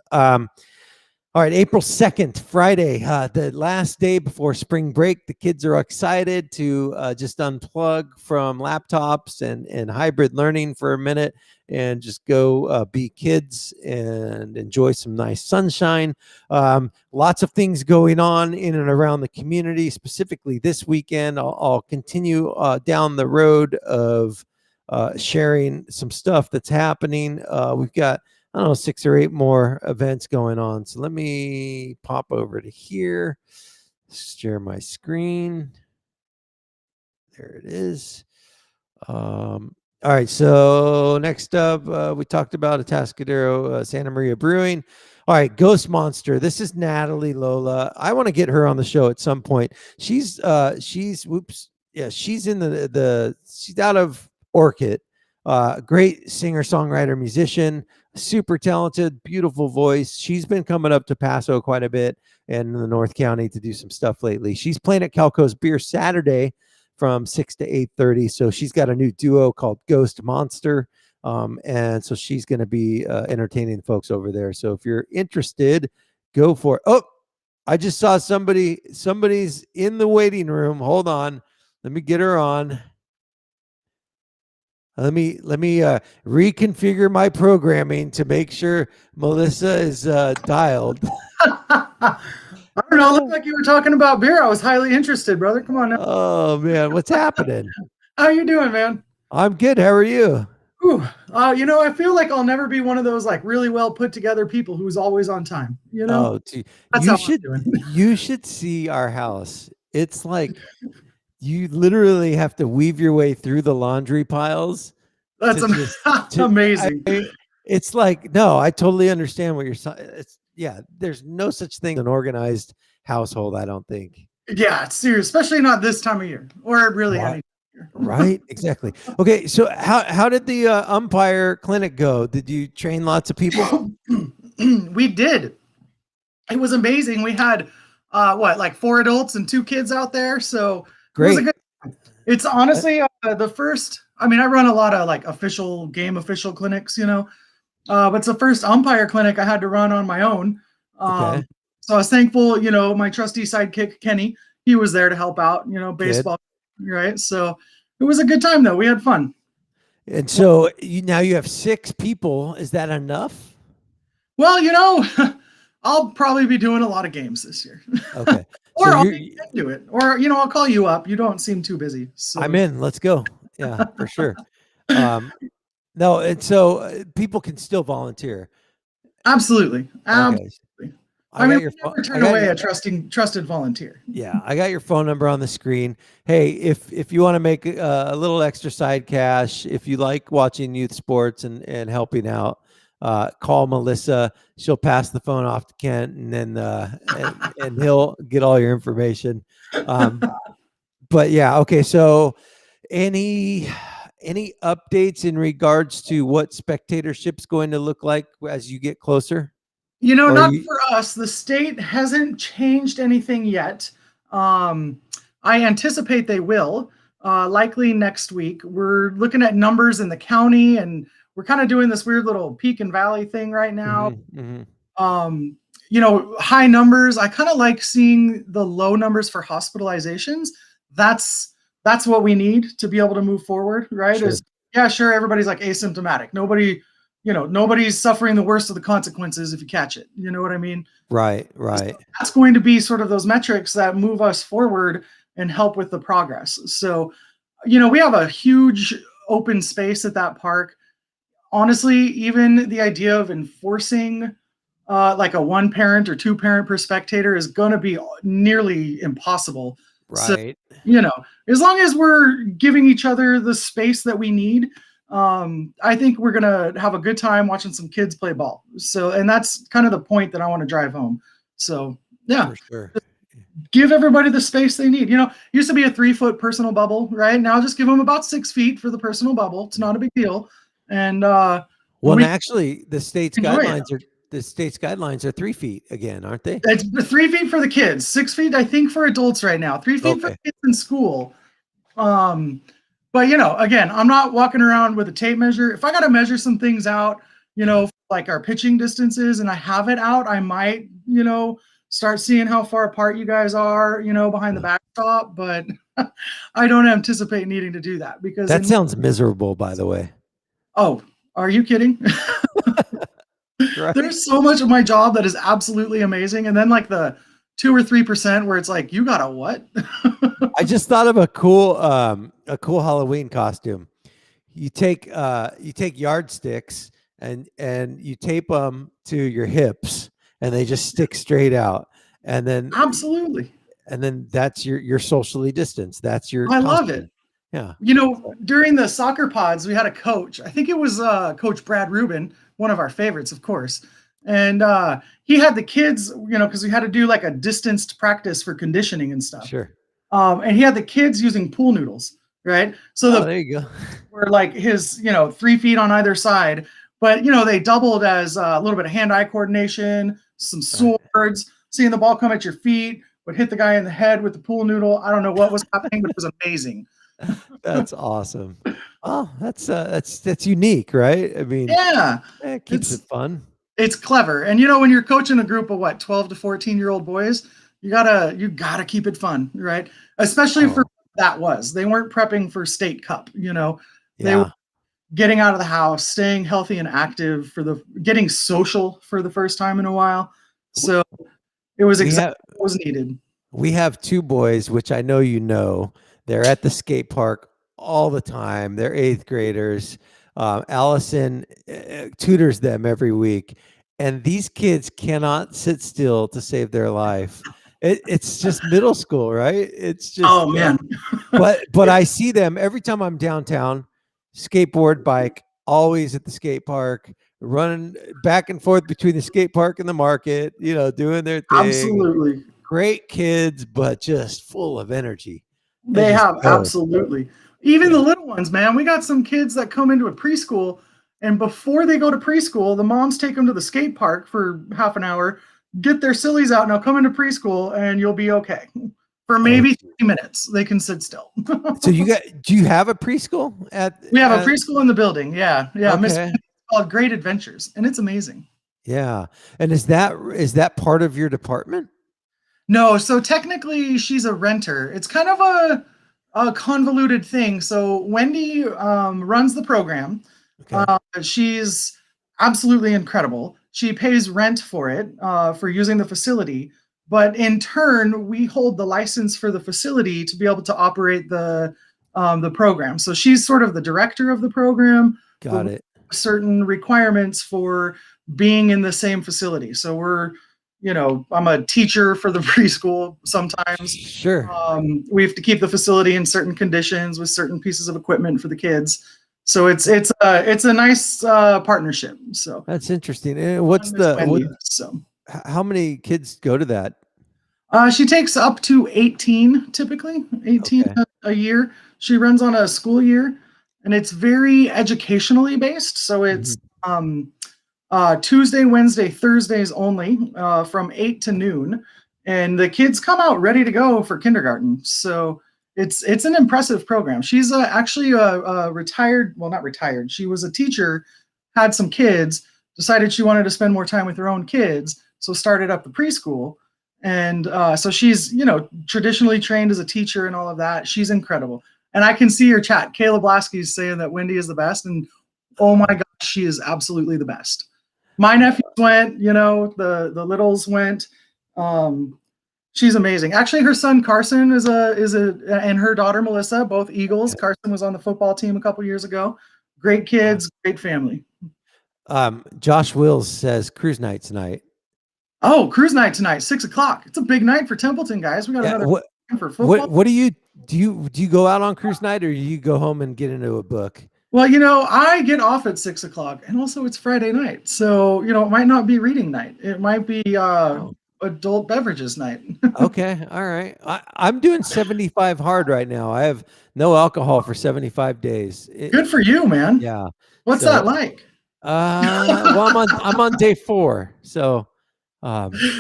All right, April 2nd, Friday, the last day before spring break. The kids are excited to just unplug from laptops and hybrid learning for a minute and just go be kids and enjoy some nice sunshine. Lots of things going on in and around the community. Specifically this weekend, I'll continue down the road of sharing some stuff that's happening. We've got, I don't know, 6 or 8 more events going on. So let me pop over to here, share my screen. There it is. All right. So next up, we talked about Atascadero, Santa Maria Brewing. All right. Ghost Monster. This is Natalie Lola. I want to get her on the show at some point. She's in she's out of Orchid. Great singer, songwriter, musician, super talented, beautiful voice. She's been coming up to Paso quite a bit and in the North County to do some stuff lately. She's playing at Calco's Beer Saturday from 6 to 8:30. So she's got a new duo called Ghost Monster. And so she's going to be entertaining folks over there. So if you're interested, go for it. Oh, I just saw somebody's in the waiting room. Hold on. Let me get her on. Let me reconfigure my programming to make sure Melissa is dialed. I don't know. It looked like you were talking about beer. I was highly interested, brother. Come on now. Oh man, what's happening? How you doing, man? I'm good. How are you? Whew. I feel like I'll never be one of those like really well put together people who's always on time. Oh, That's how I'm doing. you should see our house. It's like you literally have to weave your way through the laundry piles. That's amazing. It's like, no, I totally understand what you're saying. There's no such thing as an organized household, I don't think. Yeah, it's serious, especially not this time of year or really any year. Right, exactly. Okay, so how did the umpire clinic go? Did you train lots of people? We did. It was amazing. We had like 4 adults and 2 kids out there. So great. It's honestly the first. I mean, I run a lot of like game official clinics, but it's the first umpire clinic I had to run on my own. Okay. So I was thankful, my trusty sidekick, Kenny, he was there to help out, baseball. Good. Right. So it was a good time though. We had fun. And so now you have 6 people. Is that enough? Well, I'll probably be doing a lot of games this year. Okay. Or I'll do it. Or, I'll call you up. You don't seem too busy. So. I'm in. Let's go. Yeah, for sure. No, and so people can still volunteer. Absolutely. Okay. I mean, we never turn away a trusted volunteer. Yeah, I got your phone number on the screen. Hey, if you want to make a little extra side cash, if you like watching youth sports and helping out, call Melissa. She'll pass the phone off to Kent, and then and he'll get all your information. But yeah, okay. So any updates in regards to what spectatorship's going to look like as you get closer? For us. The state hasn't changed anything yet. I anticipate they will, likely next week. We're looking at numbers in the county, and we're kind of doing this weird little peak and valley thing right now. High numbers. I kind of like seeing the low numbers for hospitalizations. That's what we need to be able to move forward, right? Sure. Everybody's like asymptomatic. Nobody's suffering the worst of the consequences if you catch it. You know what I mean? Right. So that's going to be sort of those metrics that move us forward and help with the progress. So, we have a huge open space at that park. Honestly, even the idea of enforcing like a 1 parent or 2 parent per spectator is going to be nearly impossible. Right. So, as long as we're giving each other the space that we need, I think we're going to have a good time watching some kids play ball. So, and that's kind of the point that I want to drive home. So yeah, for sure. Give everybody the space they need. Used to be a 3-foot personal bubble, right? Now just give them about 6 feet for the personal bubble. It's not a big deal. And, actually the state's guidelines are 3 feet again, aren't they? It's 3 feet for the kids, 6 feet, I think, for adults right now, 3 feet for kids in school. But, again, I'm not walking around with a tape measure. If I got to measure some things out, like our pitching distances, and I have it out, I might, start seeing how far apart you guys are, behind the backstop. But I don't anticipate needing to do that because that sounds miserable, by the way. Oh, are you kidding? Right. There's so much of my job that is absolutely amazing. And then like the 2 or 3% where it's like, you got a what? I just thought of a cool Halloween costume. You take yardsticks and you tape them to your hips, and they just stick straight out. And then absolutely. And then that's your socially distanced. That's your. I love it. Yeah. During the soccer pods, we had a coach. I think it was Coach Brad Rubin, one of our favorites, of course. And he had the kids, because we had to do like a distanced practice for conditioning and stuff. Sure. And he had the kids using pool noodles. right? So Oh, the there you go. were like his, 3 feet on either side, but they doubled as a little bit of hand-eye coordination, some swords, seeing the ball come at your feet, would hit the guy in the head with the pool noodle. I don't know what was happening, but it was amazing. That's awesome. Oh, that's unique, right? I mean, Yeah, it keeps it fun. it's clever. And when you're coaching a group of 12 to 14-year-old boys, you gotta keep it fun, right? Especially for they weren't prepping for state cup, they were getting out of the house, staying healthy and active getting social for the first time in a while. So it was exactly what was needed. We have 2 boys, which I know they're at the skate park all the time. They're 8th graders. Allison tutors them every week, and these kids cannot sit still to save their life. It's just middle school, right? It's just, oh man. but I see them every time I'm downtown, skateboard, bike, always at the skate park, running back and forth between the skate park and the market, doing their thing. Absolutely. Great kids, but just full of energy. They have, absolutely. Even the little ones, man. We got some kids that come into a preschool, and before they go to preschool, the moms take them to the skate park for half an hour, get their sillies out, now come into preschool, and you'll be okay. For maybe 30 minutes, they can sit still. So do you have a preschool We have a preschool in the building. Yeah. Okay. It's called Great Adventures, and it's amazing. Yeah. And is that part of your department? No, so technically she's a renter. It's kind of a convoluted thing. So Wendy runs the program. Okay. She's absolutely incredible. She pays rent for it, for using the facility. But in turn, we hold the license for the facility to be able to operate the program. So she's sort of the director of the program. Got it. Certain requirements for being in the same facility. So I'm a teacher for the preschool sometimes. Sure. We have to keep the facility in certain conditions with certain pieces of equipment for the kids. So it's a nice partnership. So that's interesting. How many kids go to that? She takes up to 18, typically 18 a year. She runs on a school year, and it's very educationally based. So it's Tuesday, Wednesday, Thursdays only, from 8 to noon, and the kids come out ready to go for kindergarten. So it's an impressive program. She's actually a retired, well, not retired. She was a teacher, had some kids, decided she wanted to spend more time with her own kids, so started up the preschool. And so she's, traditionally trained as a teacher and all of that. She's incredible. And I can see your chat. Kayla Blasky's saying that Wendy is the best, and oh my gosh, she is absolutely the best. My nephews went, the littles went. She's amazing. Actually, her son Carson and her daughter Melissa, both Eagles. Carson was on the football team a couple years ago. Great kids, great family. Josh Wills says cruise night tonight. Oh, cruise night tonight, 6:00. It's a big night for Templeton, guys. We got another for football. What do you go out on cruise night, or do you go home and get into a book? Well, I get off at 6:00, and also it's Friday night, so it might not be reading night. It might be adult beverages night. Okay, all right. I'm doing 75 hard right now. I have no alcohol for 75 days. Good for you, man. Yeah. What's that like? Well, I'm on day 4, so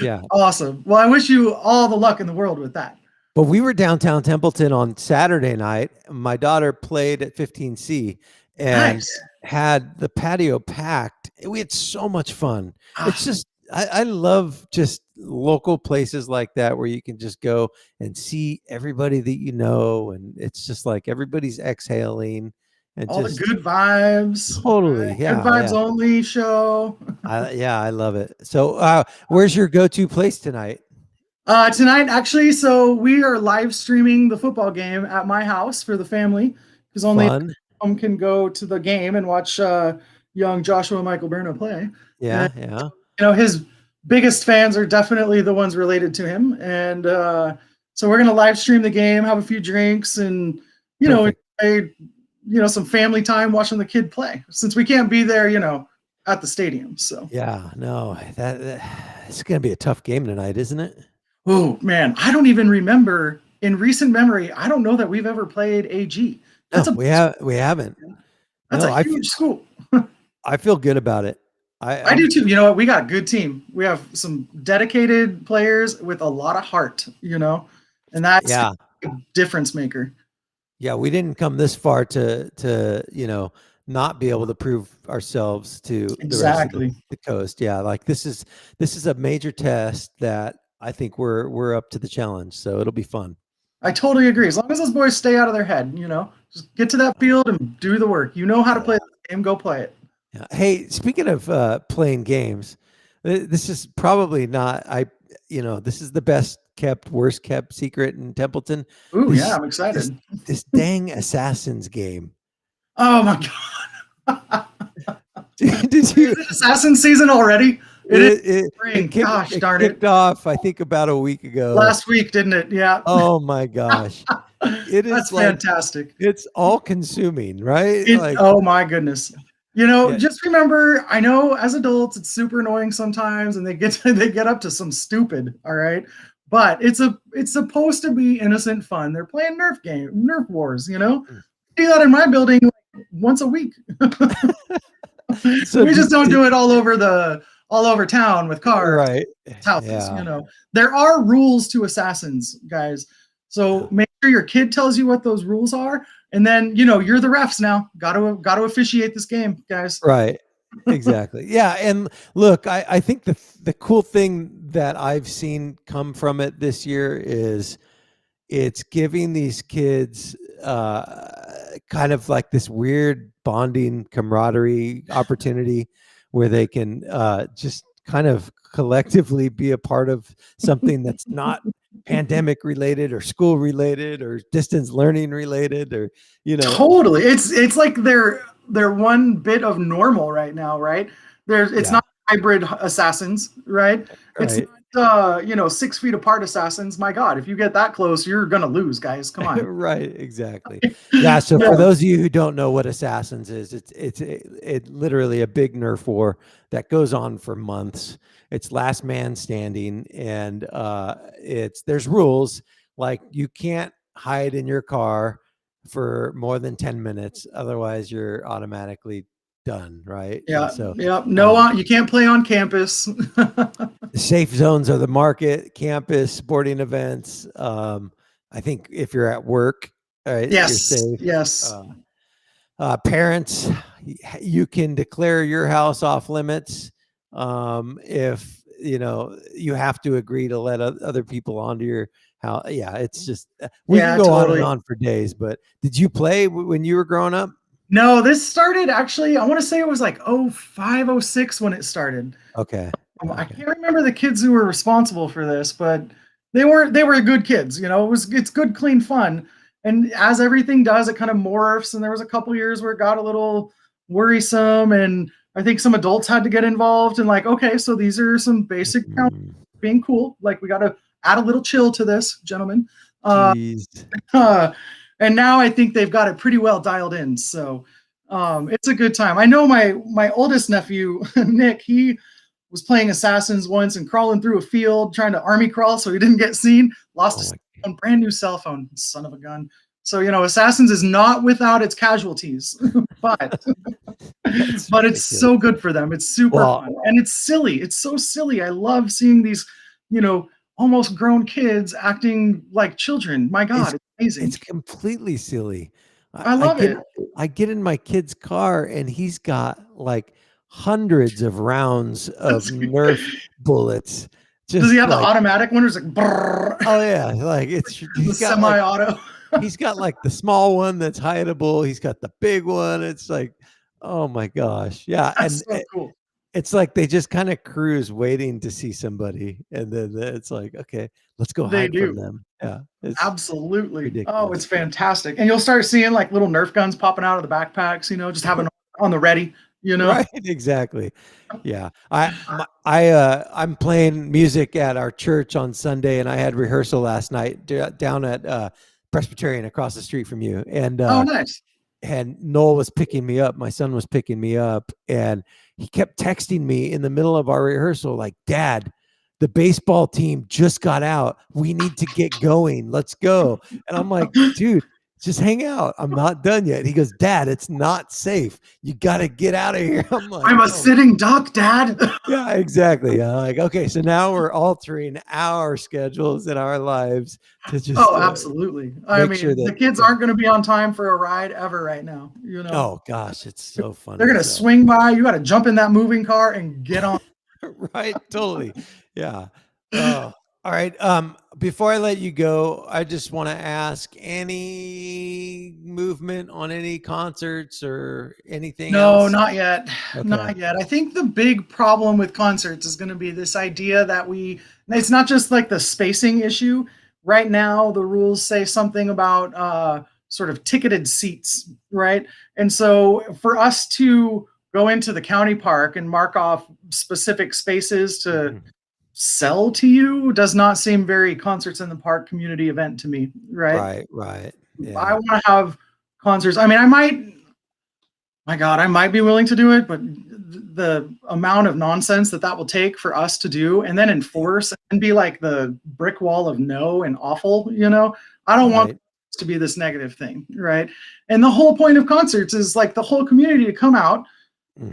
yeah. Awesome. Well, I wish you all the luck in the world with that. But we were downtown Templeton on Saturday night. My daughter played at 15C and had the patio packed. We had so much fun. It's just, I love just local places like that where you can just go and see everybody that you know, and it's just like everybody's exhaling and all just the good vibes. Totally, yeah. Good vibes only show. I love it. So, where's your go-to place tonight? Tonight, actually, so we are live streaming the football game at my house for the family, because only mom can go to the game and watch young Joshua Michael Berna play. Yeah, and, his biggest fans are definitely the ones related to him, and so we're gonna live stream the game, have a few drinks, and some family time watching the kid play, since we can't be there, at the stadium. So yeah, no, that it's gonna be a tough game tonight, isn't it? Oh man, I don't even remember in recent memory, I don't know that we've ever played AG. That's No, we haven't. That's No, a huge school. I feel good about it. I do too. You know what? We got a good team. We have some dedicated players with a lot of heart, and that's Yeah. a difference maker. Yeah, we didn't come this far to not be able to prove ourselves to the rest of the coast. Yeah, like this is a major test that I think we're up to the challenge. So it'll be fun. I totally agree. As long as those boys stay out of their head, just get to that field and do the work. You know how to play the game, go play it. Yeah. Hey, speaking of playing games, this is probably not. This is the best kept, worst kept secret in Templeton. Ooh, yeah, I'm excited. This dang Assassins game. Oh my god! Did you? Assassin season already? It Gosh darn it! Kicked off, I think, about a week ago. Last week, didn't it? Yeah. Oh my gosh! That's fantastic. It's all consuming, right? Oh my goodness! Just remember, I know as adults it's super annoying sometimes, and they get up to some stupid. All right, but it's supposed to be innocent fun. They're playing Nerf wars. Do that in my building once a week. So we just don't do it all over town with cars, right? Houses, There are rules to Assassins, guys. So make sure your kid tells you what those rules are, and then you're the refs now. Got to officiate this game, guys. Right. Exactly. Yeah. And look, I think the cool thing that I've seen come from it this year is it's giving these kids kind of like this weird bonding camaraderie opportunity where they can just kind of collectively be a part of something that's not pandemic related or school related or distance learning related or totally. It's like they're one bit of normal right now, right? It's not hybrid assassins, right? It's not 6 feet apart assassins. My God, if you get that close, you're gonna lose, guys. Come on. Right, exactly. Yeah. So for those of you who don't know what Assassins is, it's literally a big Nerf war that goes on for months. It's last man standing, and there's rules like you can't hide in your car for more than 10 minutes, otherwise you're automatically done, right? Yeah. So no, you can't play on campus. Safe zones are the market, campus, sporting events. I think if you're at work, right, yes, you're safe. Yes. Parents, you can declare your house off limits if you have to agree to let other people onto your house. Yeah, it's just we can go on and on for days. But did you play when you were growing up? No, this started actually, I want to say it was like 05, 06 when it started. Okay. I can't remember the kids who were responsible for this, but they were good kids. It's good, clean fun. And as everything does, it kind of morphs. And there was a couple years where it got a little worrisome. And I think some adults had to get involved and okay, so these are some basic being cool. Like, we got to add a little chill to this, gentlemen. And now I think they've got it pretty well dialed in. So it's a good time. I know my oldest nephew, Nick, he was playing Assassins once and crawling through a field trying to army crawl so he didn't get seen. Lost his brand new cell phone, son of a gun. So, Assassins is not without its casualties, but it's so good for them. It's super fun. And it's silly. It's so silly. I love seeing these, almost grown kids acting like children. My God, it's amazing. It's completely silly. I love it. I get in my kid's car and he's got like hundreds of rounds of Nerf bullets. Does he have the automatic one or is it brrr? Oh yeah, like he's the semi-auto. He's got like the small one that's hideable. He's got the big one. It's like, oh my gosh. Yeah. That's so cool. It's like they just kind of cruise waiting to see somebody. And then it's like, okay, let's go hide from them. Yeah. Absolutely. Ridiculous. Oh, it's fantastic. And you'll start seeing like little Nerf guns popping out of the backpacks, just having on the ready, Right, exactly. Yeah. I'm playing music at our church on Sunday and I had rehearsal last night down at Presbyterian across the street from you. And oh, nice. And Noel was picking me up. My son was picking me up and he kept texting me in the middle of our rehearsal, like, Dad, the baseball team just got out. We need to get going. Let's go. And I'm like, dude, just hang out. I'm not done yet. He goes, Dad, it's not safe. You got to get out of here. I'm like, I'm a sitting duck, Dad. yeah, exactly. I'm like, okay, so now we're altering our schedules and our lives to just. Absolutely. I mean, sure that the kids aren't going to be on time for a ride ever right now. Oh gosh, it's so funny. They're going to swing by. You got to jump in that moving car and get on. Right. Totally. Yeah. All right. Before I let you go, I just want to ask, any movement on any concerts or anything else? No, not yet. Okay. Not yet. I think the big problem with concerts is going to be this idea that it's not just like the spacing issue. Right now, the rules say something about sort of ticketed seats, right? And so for us to go into the county park and mark off specific spaces to sell to you does not seem very concerts in the park community event to me, right? Right. Yeah. I want to have concerts. I mean, I might be willing to do it, but the amount of nonsense that will take for us to do and then enforce and be like the brick wall of no and awful, I don't want it to be this negative thing, right? And the whole point of concerts is like the whole community to come out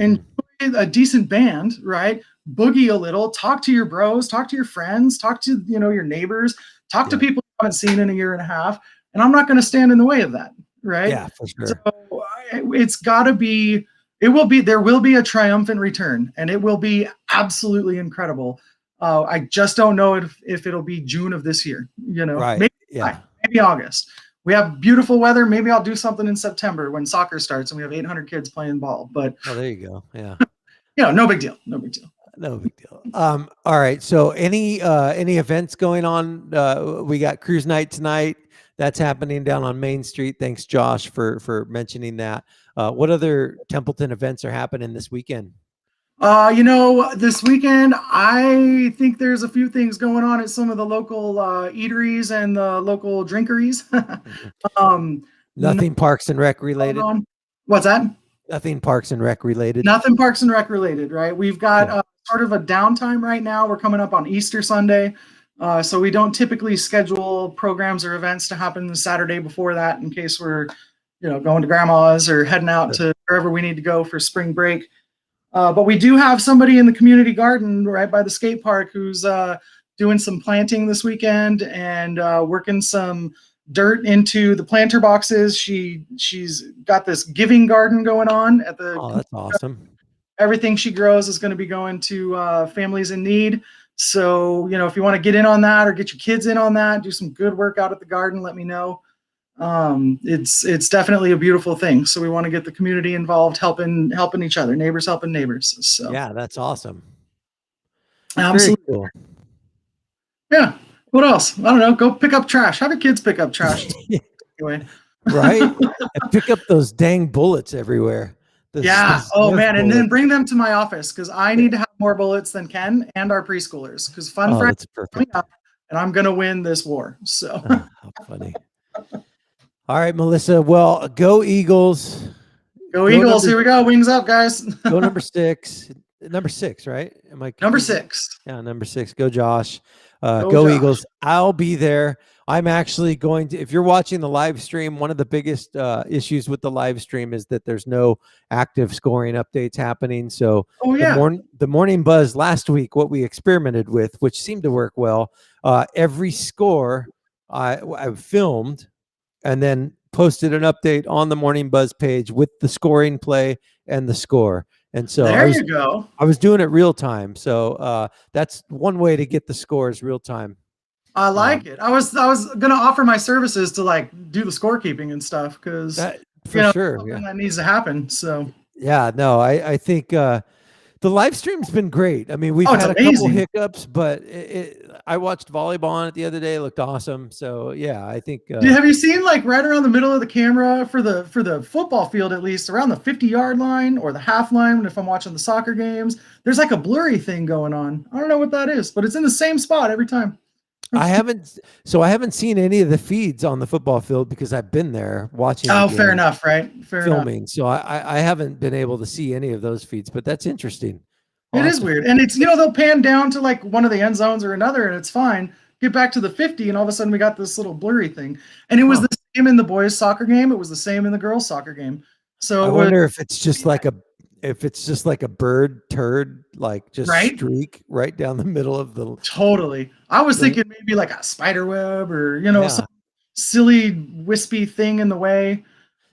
and play a decent band, right? Boogie a little, talk to your bros, talk to your friends, talk to your neighbors, talk to people you haven't seen in a year and a half, and I'm not going to stand in the way of that, right? Yeah, for sure. So it's got to be. There will be a triumphant return, and it will be absolutely incredible. I just don't know if it'll be June of this year. Right? Maybe August. We have beautiful weather. Maybe I'll do something in September when soccer starts and we have 800 kids playing ball. But there you go. Yeah. No big deal. No big deal. No big deal. All right. So any events going on? We got cruise night tonight. That's happening down on Main Street. Thanks, Josh, for mentioning that. What other Templeton events are happening this weekend? This weekend, I think there's a few things going on at some of the local eateries and the local drinkeries. Nothing Parks and Rec related. What's that? Nothing Parks and Rec related. Nothing Parks and Rec related, right? We've got sort of a downtime right now. We're coming up on Easter Sunday. So we don't typically schedule programs or events to happen the Saturday before that in case we're, going to grandma's or heading out to wherever we need to go for spring break. But we do have somebody in the community garden right by the skate park who's doing some planting this weekend and working some dirt into the planter boxes. She's got this giving garden going on at the. Oh, that's awesome. Everything she grows is going to be going to families in need. So, if you want to get in on that or get your kids in on that, do some good work out at the garden, let me know. It's definitely a beautiful thing. So we want to get the community involved, helping each other, neighbors helping neighbors. So yeah, that's awesome. Absolutely. Very cool. Yeah. What else? I don't know. Go pick up trash. Have your kids pick up trash. Anyway. Right. And pick up those dang bullets everywhere. Man. And then bring them to my office because I need to have more bullets than Ken and our preschoolers because Fun Friends is coming up and I'm going to win this war. So how funny. All right, Melissa. Well, go Eagles. Go Eagles. Here we go. Wings up, guys. Go number 6. Number 6, right? Am I number 6? Yeah, number 6. Go Josh. Go Eagles. I'll be there. I'm actually going to, if you're watching the live stream, one of the biggest issues with the live stream is that there's no active scoring updates happening. So the morning buzz last week, what we experimented with, which seemed to work well, every score I filmed and then posted an update on the Morning Buzz page with the scoring play and the score. And so you go. I was doing it real time. So that's one way to get the scores real time. I like it. I was going to offer my services to do the scorekeeping and stuff because that needs to happen. So I think the live stream's been great. I mean, we've had a couple hiccups, but I watched volleyball on it the other day. It looked awesome. So yeah, I think. Have you seen right around the middle of the camera for the football field, at least around the 50-yard line or the half line? If I'm watching the soccer games, there's a blurry thing going on. I don't know what that is, but it's in the same spot every time. I haven't seen any of the feeds on the football field because I've been there watching. Oh, fair enough, right? Filming. So I haven't been able to see any of those feeds, but that's interesting. It is weird. And it's, they'll pan down to like one of the end zones or another and it's fine. Get back to the 50 and all of a sudden we got this little blurry thing. And it was the same in the boys soccer game. It was the same in the girls soccer game. So I wonder if it's just like a bird turd, like just streak right down the middle of the. Totally. I was thinking maybe like a spider web or, some silly wispy thing in the way.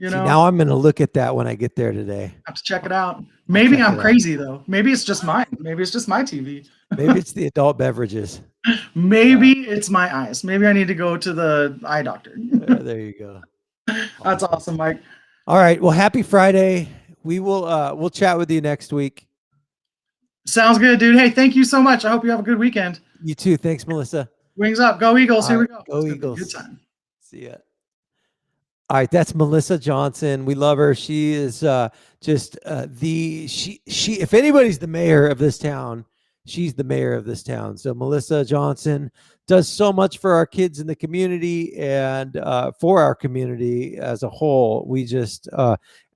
See, now I'm going to look at that when I get there today. I have to check it out. Maybe I'm crazy though. Maybe it's just mine. Maybe it's just my TV. Maybe it's the adult beverages. Maybe it's my eyes. Maybe I need to go to the eye doctor. There you go. That's awesome, Mike. All right. Well, happy Friday. We will we'll chat with you next week. Sounds good, dude. Hey, thank you so much. I hope you have a good weekend. You too. Thanks, Melissa. Wings up. Go Eagles. Here we go. Go Eagles. Good time. See ya. All right, that's Melissa Johnson. We love her. She is just she if anybody's the mayor of this town, she's the mayor of this town. So Melissa Johnson does so much for our kids in the community and for our community as a whole. We just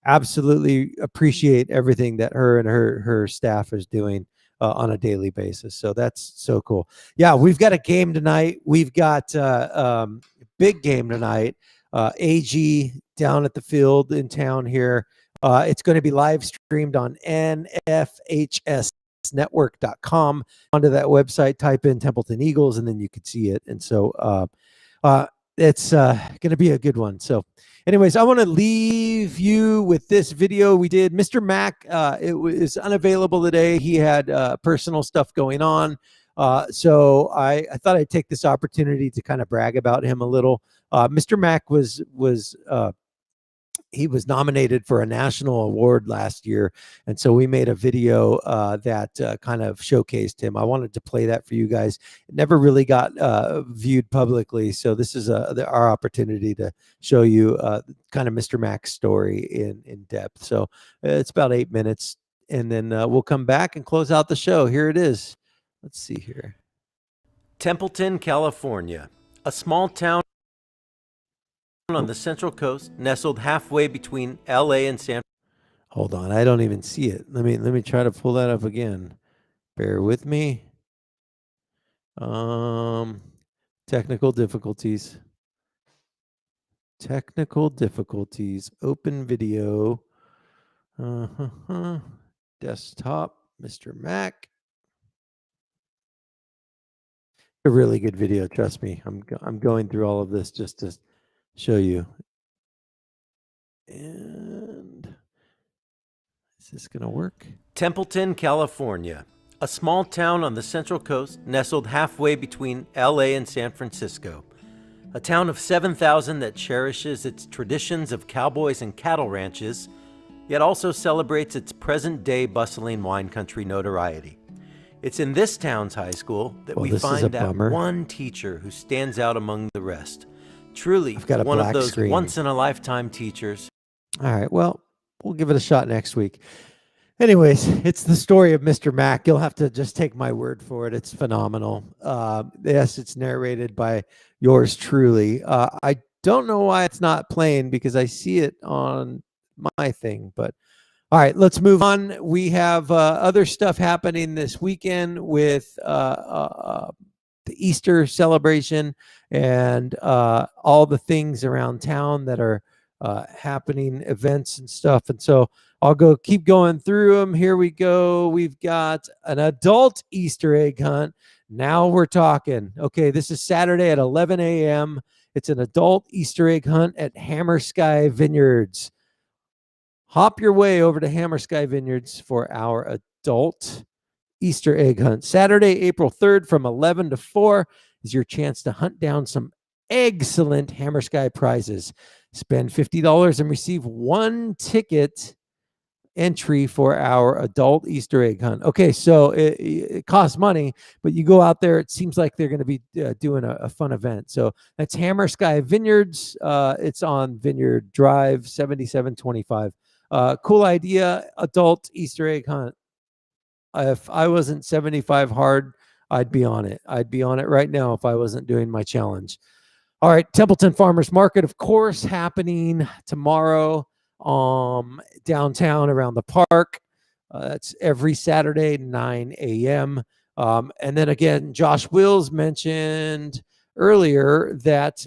absolutely appreciate everything that her and her staff is doing on a daily basis. So that's so cool. Yeah, we've got a game tonight. We've got big game tonight. AG down at the field in town here. It's going to be live streamed on nfhsnetwork.com. Onto that website, type in Templeton Eagles, and then you can see it. And so it's going to be a good one. So anyways, I want to leave you with this video we did. Mr. Mack, it was unavailable today. He had personal stuff going on. So I thought I'd take this opportunity to kind of brag about him a little. Mr. Mack was nominated for a national award last year, and so we made a video that kind of showcased him. I wanted to play that for you guys. It never really got viewed publicly, so this is our opportunity to show you kind of Mr. Mack's story in depth. So it's about 8 minutes, and then we'll come back and close out the show. Here it is. Let's see here. Templeton, California, a small town on the Central Coast, nestled halfway between LA and San. Hold on, I don't even see it. Let me try to pull that up again. Bear with me. Technical difficulties. Open video. Desktop. Mr. Mack. A really good video. Trust me. I'm going through all of this just to show you. And is this going to work? Templeton, California, a small town on the Central Coast nestled halfway between LA and San Francisco. A town of 7,000 that cherishes its traditions of cowboys and cattle ranches, yet also celebrates its present-day bustling wine country notoriety. It's in this town's high school that we find that one teacher who stands out among the rest. Truly one of those once-in-a-lifetime teachers. All right, well, we'll give it a shot next week. Anyways, it's the story of Mr. Mack. You'll have to just take my word for it. It's phenomenal. Yes, it's narrated by yours truly. I don't know why it's not playing because I see it on my thing, but all right, let's move on. We have other stuff happening this weekend with the Easter celebration and all the things around town that are happening, events and stuff. And so I'll keep going through them. Here we go. We've got an adult Easter egg hunt. Now we're talking. Okay, this is Saturday at 11 a.m. It's an adult Easter egg hunt at Hammer Sky Vineyards. Hop your way over to Hammer Sky Vineyards for our adult Easter egg hunt. Saturday, April 3rd from 11 to 4 is your chance to hunt down some excellent Hammer Sky prizes. Spend $50 and receive one ticket entry for our adult Easter egg hunt. Okay, so it costs money, but you go out there, it seems like they're going to be doing a fun event. So that's Hammer Sky Vineyards. It's on Vineyard Drive, 7725. Cool idea, adult Easter egg hunt. If I wasn't 75 hard, I'd be on it. I'd be on it right now if I wasn't doing my challenge. All right, Templeton Farmers Market, of course, happening tomorrow downtown around the park. That's every Saturday, 9 a.m. And then again, Josh Wills mentioned earlier that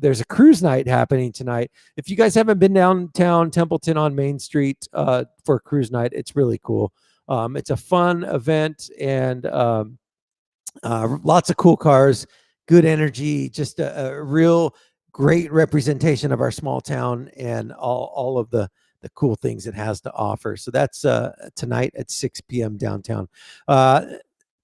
there's a cruise night happening tonight. If you guys haven't been downtown Templeton on Main Street for a cruise night, it's really cool. It's a fun event, and lots of cool cars, good energy, just a real great representation of our small town and all of the cool things it has to offer. So that's tonight at 6 p.m. downtown.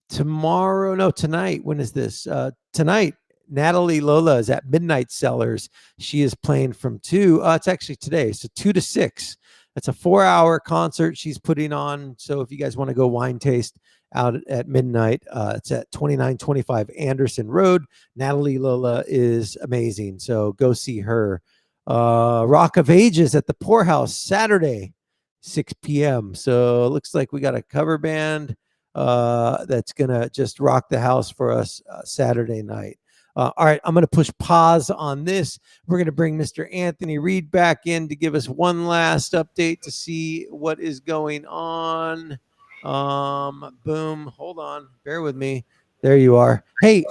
Tonight, when is this? Tonight, Natalie Lola is at Midnight Cellars. She is playing from 2. It's actually today, so 2 to 6. That's a 4-hour concert she's putting on. So if you guys want to go wine taste out at midnight, it's at 2925 Anderson Road. Natalie Lola is amazing, so go see her. Rock of Ages at the Poorhouse Saturday, 6 p.m. So it looks like we got a cover band that's gonna just rock the house for us Saturday night. All right, I'm going to push pause on this. We're going to bring Mr. Anthony Reed back in to give us one last update to see what is going on. Boom. Hold on. Bear with me. There you are. Hey,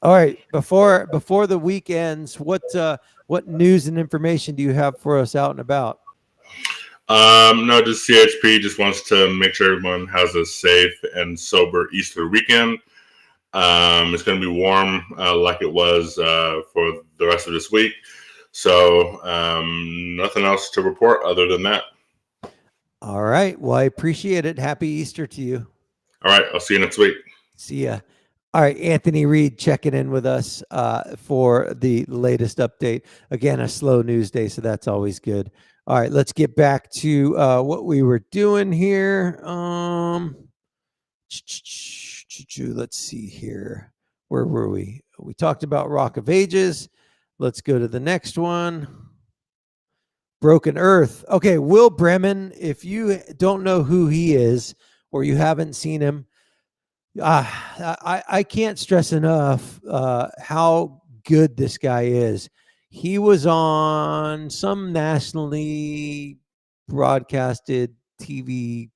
all right. Before the week ends, what news and information do you have for us out and about? No, just CHP just wants to make sure everyone has a safe and sober Easter weekend. It's going to be warm like it was for the rest of this week. So nothing else to report other than that. All right. Well, I appreciate it. Happy Easter to you. All right. I'll see you next week. See ya. All right. Anthony Reed checking in with us for the latest update. Again, a slow news day, so that's always good. All right. Let's get back to what we were doing here. Let's see here. Where were we? We talked about Rock of Ages. Let's go to the next one. Broken Earth. Okay, Will Bremen, if you don't know who he is or you haven't seen him, I can't stress enough how good this guy is. He was on some nationally broadcasted TV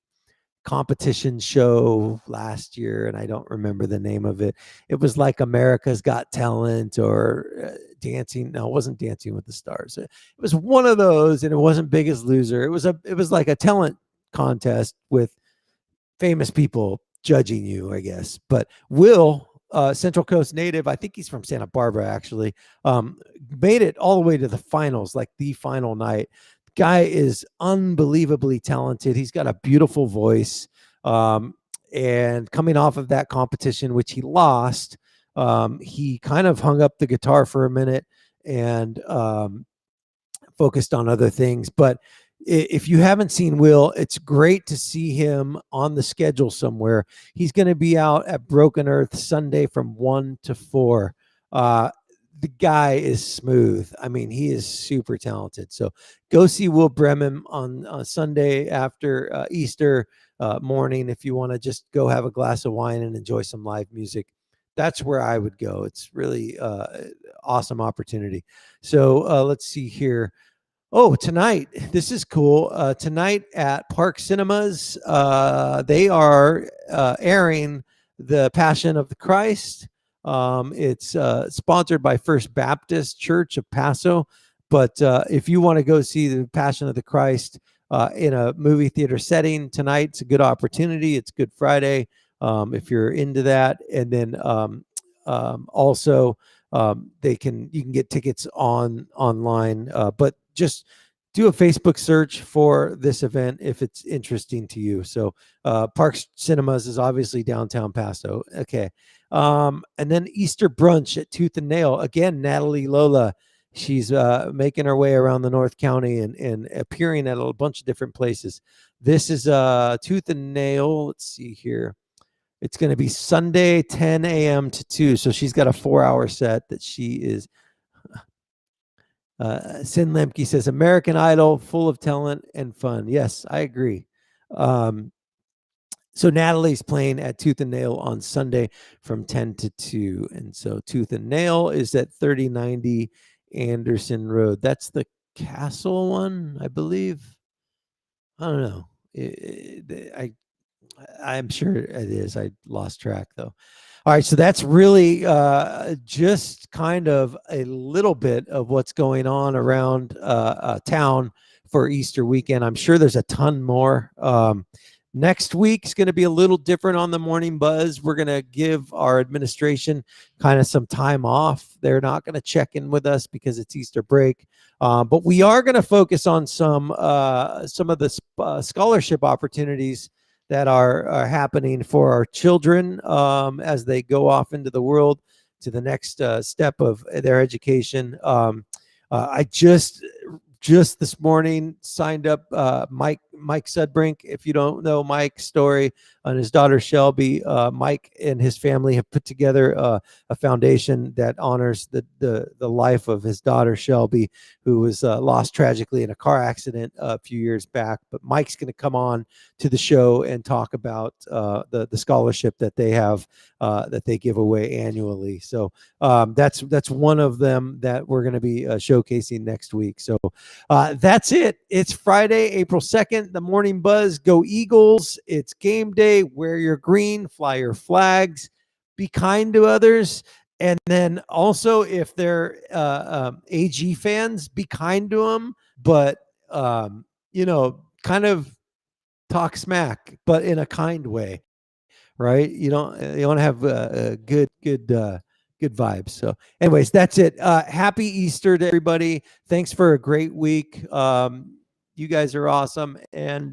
competition show last year, and I don't remember the name of it. It was like America's Got Talent or Dancing. No, it wasn't Dancing with the Stars. It was one of those, and it wasn't Biggest Loser. It was like a talent contest with famous people judging you, I guess. But Will, Central Coast native, I think he's from Santa Barbara actually, made it all the way to the finals, like the final night. Guy is unbelievably talented. He's got a beautiful voice. And coming off of that competition, which he lost, he kind of hung up the guitar for a minute and focused on other things. But if you haven't seen Will, it's great to see him on the schedule somewhere. He's going to be out at Broken Earth Sunday from 1 to 4. The guy is smooth. I mean, he is super talented. So go see Will Bremen on Sunday after Easter morning. If you want to just go have a glass of wine and enjoy some live music, that's where I would go. It's really awesome opportunity. So let's see here. Oh, tonight, this is cool. Tonight at Park Cinemas, they are airing The Passion of the Christ. It's sponsored by First Baptist Church of Paso. But if you want to go see The Passion of the Christ in a movie theater setting tonight, it's a good opportunity. It's Good Friday if you're into that. And then also you can get tickets online, but just do a Facebook search for this event if it's interesting to you. So Parks Cinemas is obviously downtown Paso. Okay. And then Easter brunch at Tooth and Nail. Again, Natalie Lola. She's making her way around the North County and appearing at a bunch of different places. This is Tooth and Nail. Let's see here. It's going to be Sunday, 10 a.m. to 2. So she's got a 4-hour set that she is. Sin Lemke says, American Idol, full of talent and fun. Yes, I agree. So Natalie's playing at Tooth and Nail on Sunday from 10 to 2. And so Tooth and Nail is at 3090 Anderson Road. That's the Castle one, I believe. I don't know. I'm sure it is. I lost track though. All right, so that's really just kind of a little bit of what's going on around town for Easter weekend. I'm sure there's a ton more. Next week is going to be a little different on the Morning Buzz. We're going to give our administration kind of some time off. They're not going to check in with us because it's Easter break. But we are going to focus on some of the scholarship opportunities that are happening for our children as they go off into the world to the next step of their education. I just this morning signed up Mike Sudbrink. If you don't know Mike's story on his daughter Shelby, Mike and his family have put together a foundation that honors the life of his daughter Shelby, who was lost tragically in a car accident a few years back. But Mike's going to come on to the show and talk about the scholarship that they have that they give away annually. So that's one of them that we're going to be showcasing next week. So that's it. It's Friday, April 2nd, the Morning Buzz. Go Eagles. It's game day. Wear your green, fly your flags, be kind to others. And then also, if they're AG fans, be kind to them, but, kind of talk smack, but in a kind way, right? You want to have good vibes. So anyways, that's it. Happy Easter to everybody. Thanks for a great week. You guys are awesome. And